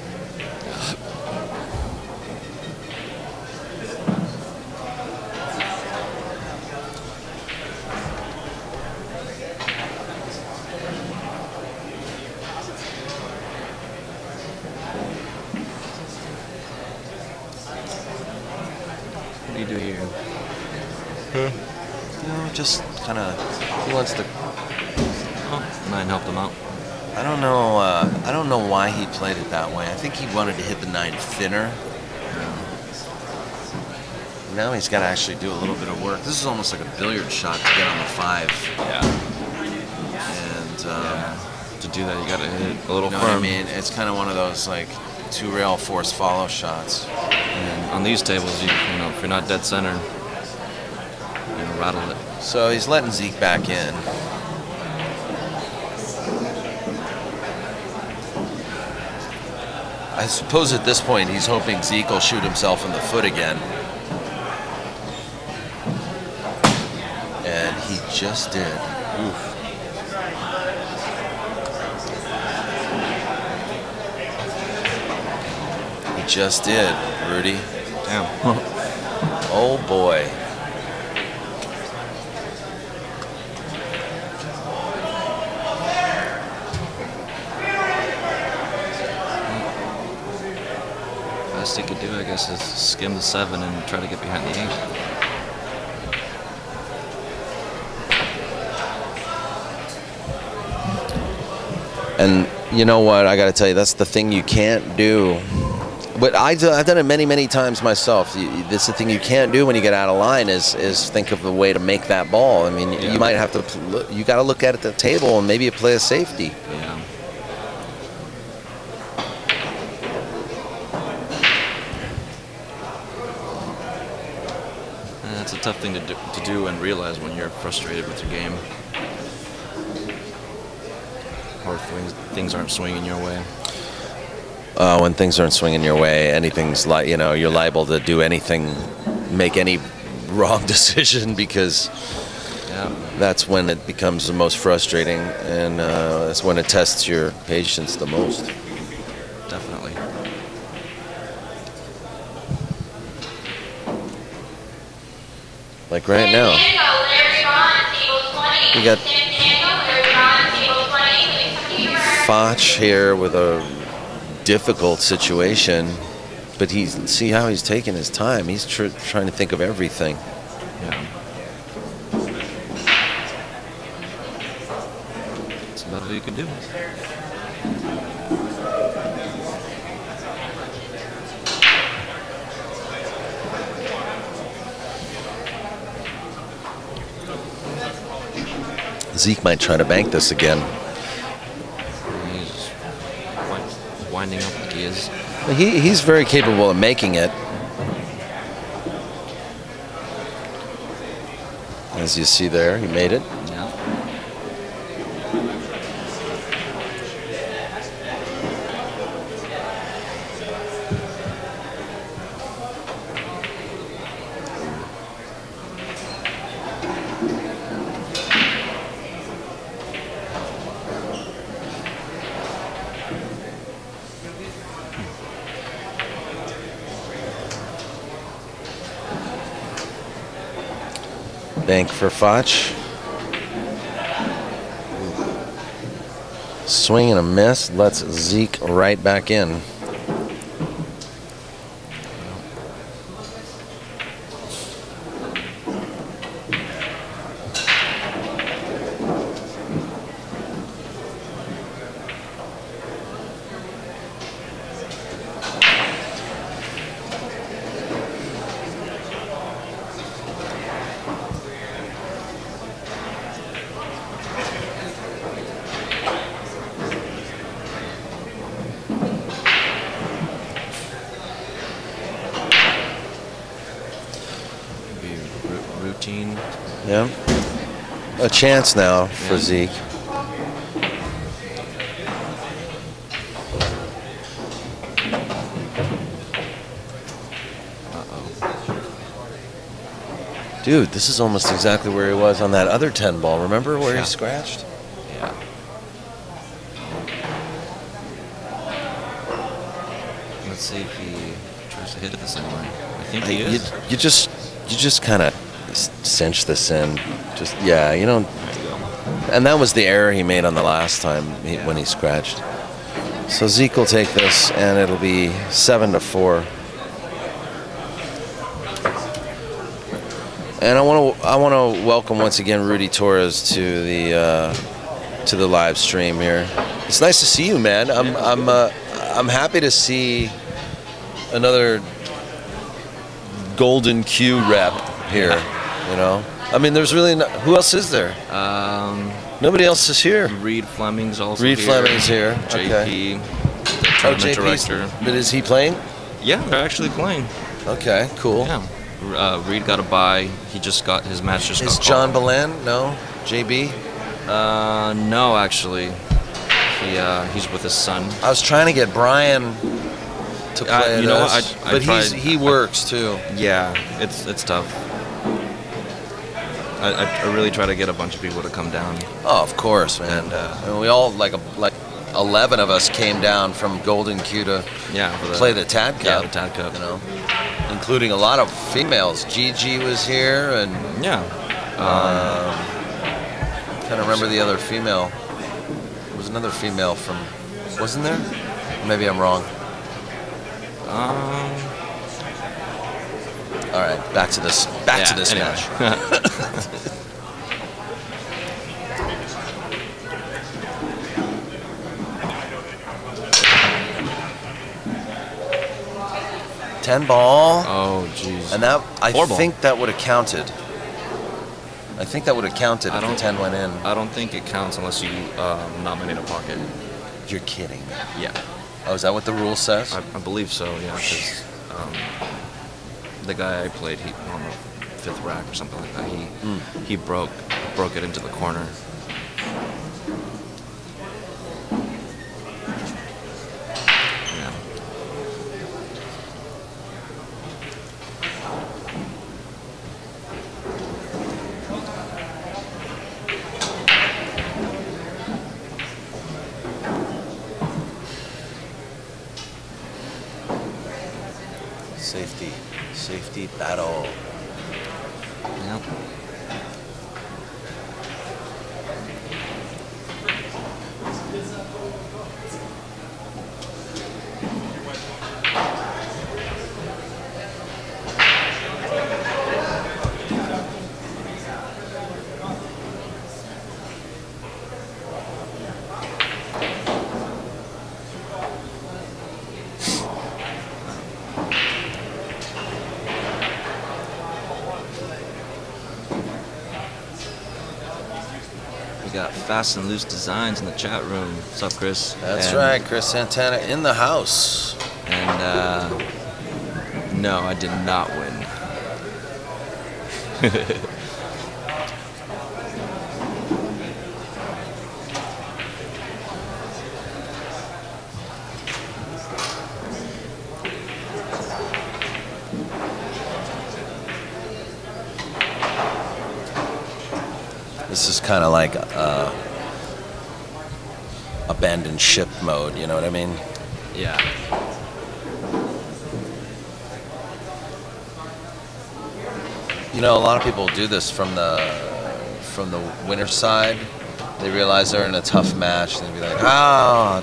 Speaker 1: You know, just kind of, he wants to.
Speaker 7: Oh, 9 helped him out.
Speaker 1: I don't know. I don't know why he played it that way. I think he wanted to hit the 9 thinner. Now he's got to actually do a little bit of work. This is almost like a billiard shot to get on the 5.
Speaker 7: Yeah.
Speaker 1: And
Speaker 7: to do that, you got to hit it a little
Speaker 1: you know
Speaker 7: firm.
Speaker 1: what I mean? It's kind of one of those like 2-rail force follow shots.
Speaker 7: And on these tables, you know, if you're not dead center, you know, rattle it.
Speaker 1: So he's letting Zeke back in. I suppose at this point he's hoping Zeke will shoot himself in the foot again. And he just did. Oof. He just did, Rudy.
Speaker 7: Damn.
Speaker 1: Oh boy.
Speaker 7: Best he could do, I guess, is skim the 7 and try to get behind the 8.
Speaker 1: And you know what? I got to tell you, that's the thing you can't do. But I've done it many, many times myself. This is the thing you can't do when you get out of line is think of a way to make that ball. I mean,
Speaker 7: Yeah.
Speaker 1: you might have to. You got to look at it at the table and maybe play a safety.
Speaker 7: Yeah. And that's a tough thing to do and realize when you're frustrated with your game. Or things aren't swinging your way.
Speaker 1: When things aren't swinging your way, anything's like, you know, you're liable to do anything, make any wrong decision because that's when it becomes the most frustrating, and that's when it tests your patience the most.
Speaker 7: Definitely.
Speaker 1: Like right now. We got Fach here with a difficult situation, but see how he's taking his time. He's trying to think of everything.
Speaker 7: Yeah. That's about all you can do.
Speaker 1: Zeke might try to bank this again.
Speaker 7: He's winding up like he is.
Speaker 1: He's very capable of making it. As you see there, he made it.
Speaker 7: Yeah.
Speaker 1: Bank for Fach. Swing and a miss. Lets Zeke right back in.
Speaker 7: Routine.
Speaker 1: Yeah. A chance now for Zeke. Dude, this is almost exactly where he was on that other 10 ball. Remember where he scratched?
Speaker 7: Yeah. Let's see if he tries to hit it the same way. I think he is.
Speaker 1: You just kind of cinch this in. Just, yeah, you know. And that was the error he made on the last time when he scratched. So Zeke will take this, and it'll be 7-4. And I want to welcome once again Rudy Torres to the live stream here. It's nice to see you, man. I'm happy to see another Golden Q rep here. You know, I mean, there's really who else is there? Nobody else is here.
Speaker 7: Reed Fleming's also
Speaker 1: Reed
Speaker 7: here.
Speaker 1: Fleming's here.
Speaker 7: JP,
Speaker 1: Okay.
Speaker 7: the tournament director.
Speaker 1: But is he playing?
Speaker 7: Yeah, they're actually playing.
Speaker 1: Okay, cool.
Speaker 7: Yeah. Reed got a bye. He just got his match. Just
Speaker 1: Is
Speaker 7: got
Speaker 1: John
Speaker 7: called.
Speaker 1: Belen? No. JB?
Speaker 7: No, actually. He's with his son.
Speaker 1: I was trying to get Brian to play.
Speaker 7: You know
Speaker 1: us,
Speaker 7: what? I
Speaker 1: but
Speaker 7: tried,
Speaker 1: he works too.
Speaker 7: Yeah, it's tough. I really try to get a bunch of people to come down.
Speaker 1: Oh, of course, man.
Speaker 7: And,
Speaker 1: I mean, we all like 11 of us came down from Golden Q to play the Tad Cup.
Speaker 7: Yeah, the Tad Cup.
Speaker 1: You know, including a lot of females. Gigi was here, and
Speaker 7: yeah.
Speaker 1: Trying to remember the other female. There was another female from, wasn't there? Maybe I'm wrong. All right, back to this. Back to this
Speaker 7: anyway.
Speaker 1: match. Ten ball.
Speaker 7: Oh, jeez.
Speaker 1: And that I
Speaker 7: Four ball.
Speaker 1: think that would have counted. I think that would have counted if the 10 went in.
Speaker 7: I don't think it counts unless you nominate a pocket.
Speaker 1: You're kidding.
Speaker 7: Yeah.
Speaker 1: Oh, is that what the rule says?
Speaker 7: I believe so, yeah, because the guy I played, he on the 5th rack or something like that, he broke it into the corner. Yeah.
Speaker 1: Safety battle.
Speaker 7: Yeah. Got Fast and Loose Designs in the chat room. What's up, Chris?
Speaker 1: That's right, Chris Santana in the house.
Speaker 7: And no, I did not win.
Speaker 1: This is kind of like abandoned ship mode, you know what I mean?
Speaker 7: Yeah.
Speaker 1: You know, a lot of people do this from the winner side. They realize they're in a tough match, and they be like, "Oh,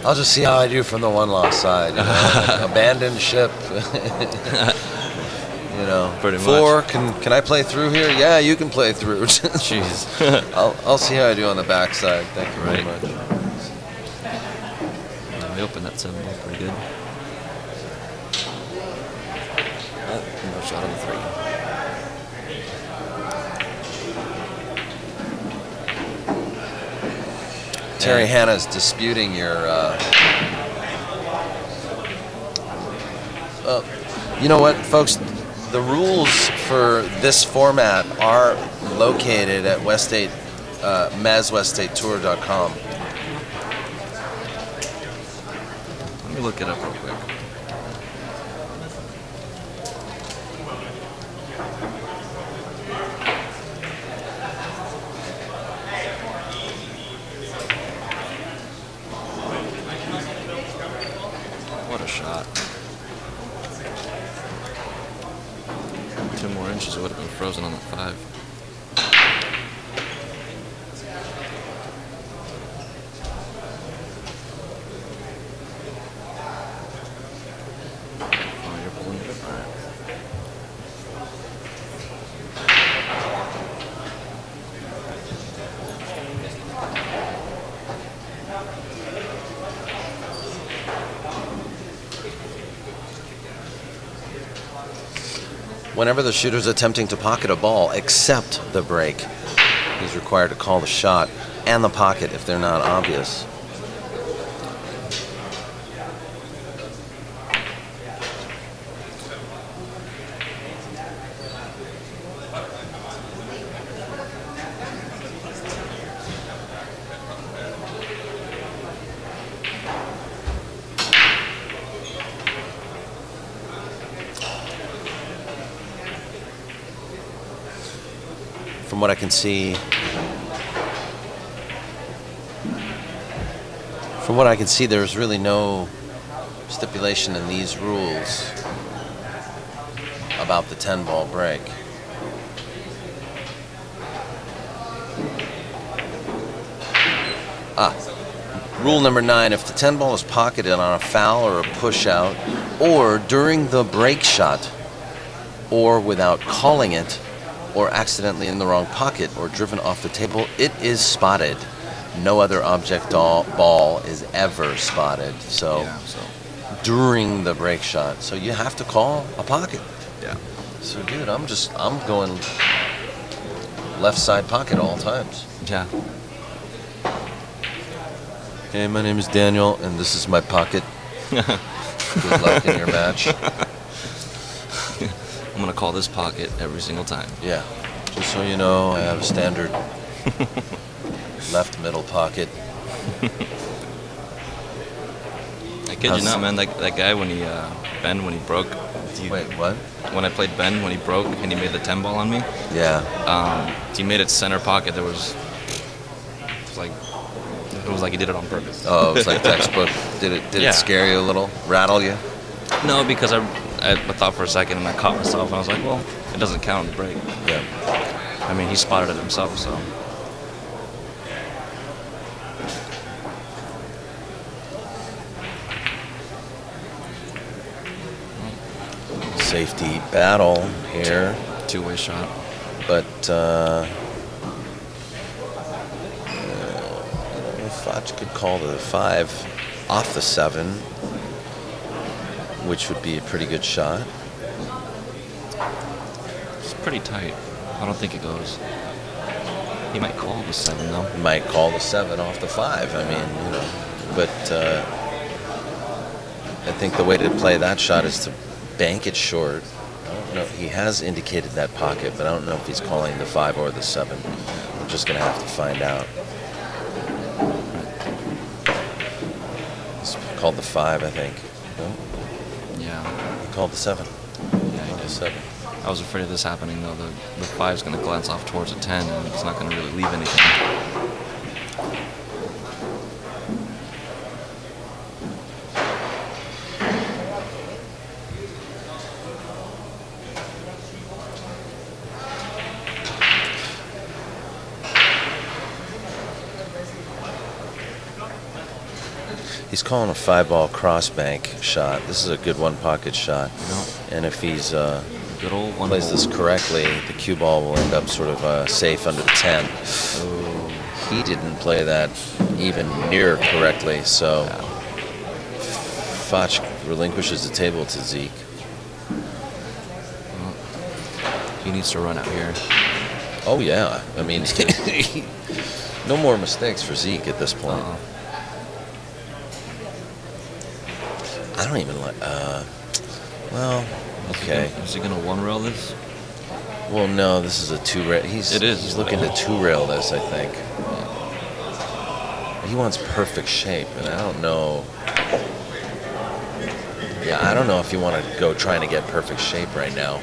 Speaker 1: I'll just see how I do from the one-loss side." You know? Like, abandoned ship. You know,
Speaker 7: pretty much.
Speaker 1: 4. Can I play through here? Yeah, you can play through.
Speaker 7: Jeez.
Speaker 1: I'll see how I do on the backside. Thank you very much.
Speaker 7: We opened that 7 ball pretty good. No shot on the 3.
Speaker 1: Terry Hanna's disputing your. You know what, folks? The rules for this format are located at MZWSTtour.com.
Speaker 7: Let me look it up real quick. What a shot. 2 more inches, it would have been frozen on the 5. Oh, you're pulling it? All right.
Speaker 1: Whenever the shooter's attempting to pocket a ball, except the break, he's required to call the shot and the pocket if they're not obvious. From what I can see, there's really no stipulation in these rules about the 10-ball break. Rule number 9, if the 10-ball is pocketed on a foul or a push-out, or during the break shot, or without calling it, or accidentally in the wrong pocket or driven off the table, it is spotted. No other object ball is ever spotted. So, during the break shot, so you have to call a pocket.
Speaker 7: Yeah.
Speaker 1: So, dude, I'm going left side pocket all times.
Speaker 7: Yeah.
Speaker 1: Hey, my name is Daniel, and this is my pocket. Good luck in your match.
Speaker 7: I'm gonna call this pocket every single time.
Speaker 1: Yeah. Just so you know, I have a standard left middle pocket.
Speaker 7: I kid you not, man. That guy when he Ben when he broke.
Speaker 1: Wait, what?
Speaker 7: When I played Ben when he broke and he made the 10 ball on me.
Speaker 1: Yeah.
Speaker 7: He made it center pocket. It was like he did it on purpose.
Speaker 1: Oh, it was like textbook. Did it scare you a little? Rattle you?
Speaker 7: No, because I thought for a second and I caught myself and I was like, well, it doesn't count in the break.
Speaker 1: Yeah.
Speaker 7: I mean, he spotted it himself, so.
Speaker 1: Safety battle here.
Speaker 7: Two-way shot.
Speaker 1: But Fach could call the 5 off the 7, which would be a pretty good shot.
Speaker 7: It's pretty tight. I don't think it goes. He might call the 7 though.
Speaker 1: He might call the 7 off the 5. I mean, you know, but I think the way to play that shot is to bank it short. I don't know. He has indicated that pocket, but I don't know if he's calling the 5 or the 7. We're just gonna have to find out. He's called the 5, I think. No?
Speaker 7: Yeah.
Speaker 1: He called the 7.
Speaker 7: Yeah, he did.
Speaker 1: 7.
Speaker 7: I was afraid of this happening though. The 5's going to glance off towards a 10 and it's not going to really leave anything.
Speaker 1: He's calling a 5-ball cross-bank shot. This is a good one-pocket shot. And if he's
Speaker 7: good old one
Speaker 1: plays this correctly, the cue ball will end up sort of safe under the 10.
Speaker 7: Oh.
Speaker 1: He didn't play that even near correctly, so Fach relinquishes the table to Zeke.
Speaker 7: Well, he needs to run out here.
Speaker 1: Oh, yeah. I mean, no more mistakes for Zeke at this point. I don't even like, well, okay.
Speaker 7: Is he going to one-rail this?
Speaker 1: Well, no, this is a 2-rail. He's looking to 2-rail this, I think. He wants perfect shape, and I don't know. Yeah, I don't know if you want to go trying to get perfect shape right now.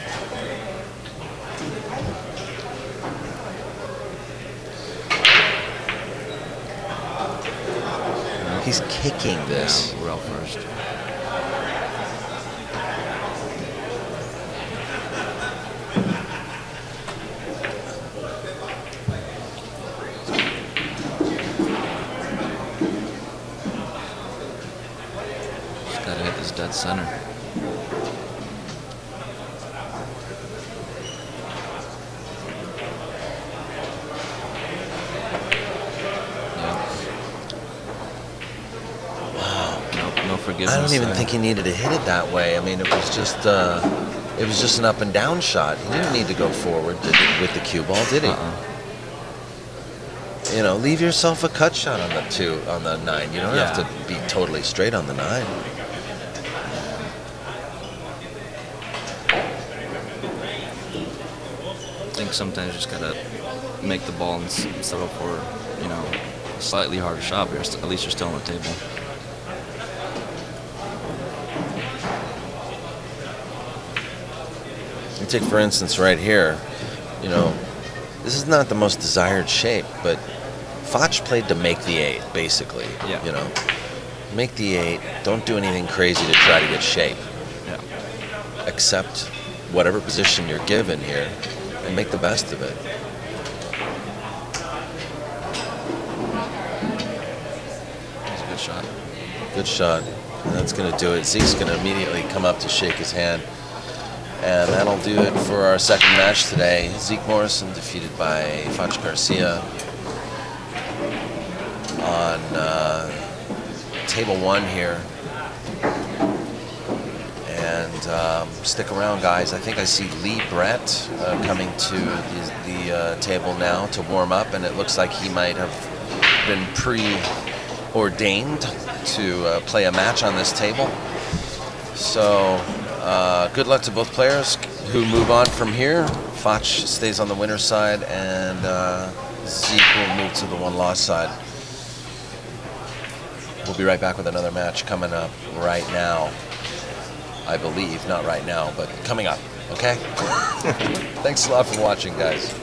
Speaker 1: He's kicking this.
Speaker 7: Yeah, rail first. Dead center. Yeah.
Speaker 1: Wow.
Speaker 7: No forgiveness.
Speaker 1: I don't even
Speaker 7: there.
Speaker 1: think he needed to hit it that way. I mean, it was just an up and down shot. He didn't need to go forward with the cue ball, did he? You know, leave yourself a cut shot on the 9. You don't have to be totally straight on the 9.
Speaker 7: I think sometimes you just gotta make the ball and settle for, you know, a slightly harder shot, but at least you're still on the table.
Speaker 1: You take, for instance, right here, you know, this is not the most desired shape, but Fach played to make the 8, basically.
Speaker 7: Yeah.
Speaker 1: You know, make the 8. Don't do anything crazy to try to get shape.
Speaker 7: Yeah.
Speaker 1: Accept whatever position you're given here and make the best of it.
Speaker 7: That's a good shot.
Speaker 1: Good shot. And that's going to do it. Zeke's going to immediately come up to shake his hand. And that'll do it for our second match today. Zeke Morrison defeated by Fach Garcia on table 1 here. And stick around, guys. I think I see Lee Brett coming to the table now to warm up, and it looks like he might have been preordained to play a match on this table. So good luck to both players who move on from here. Fach stays on the winner's side, and Zeke will move to the one-loss side. We'll be right back with another match coming up right now. I believe, not right now, but coming up, okay? Thanks a lot for watching, guys.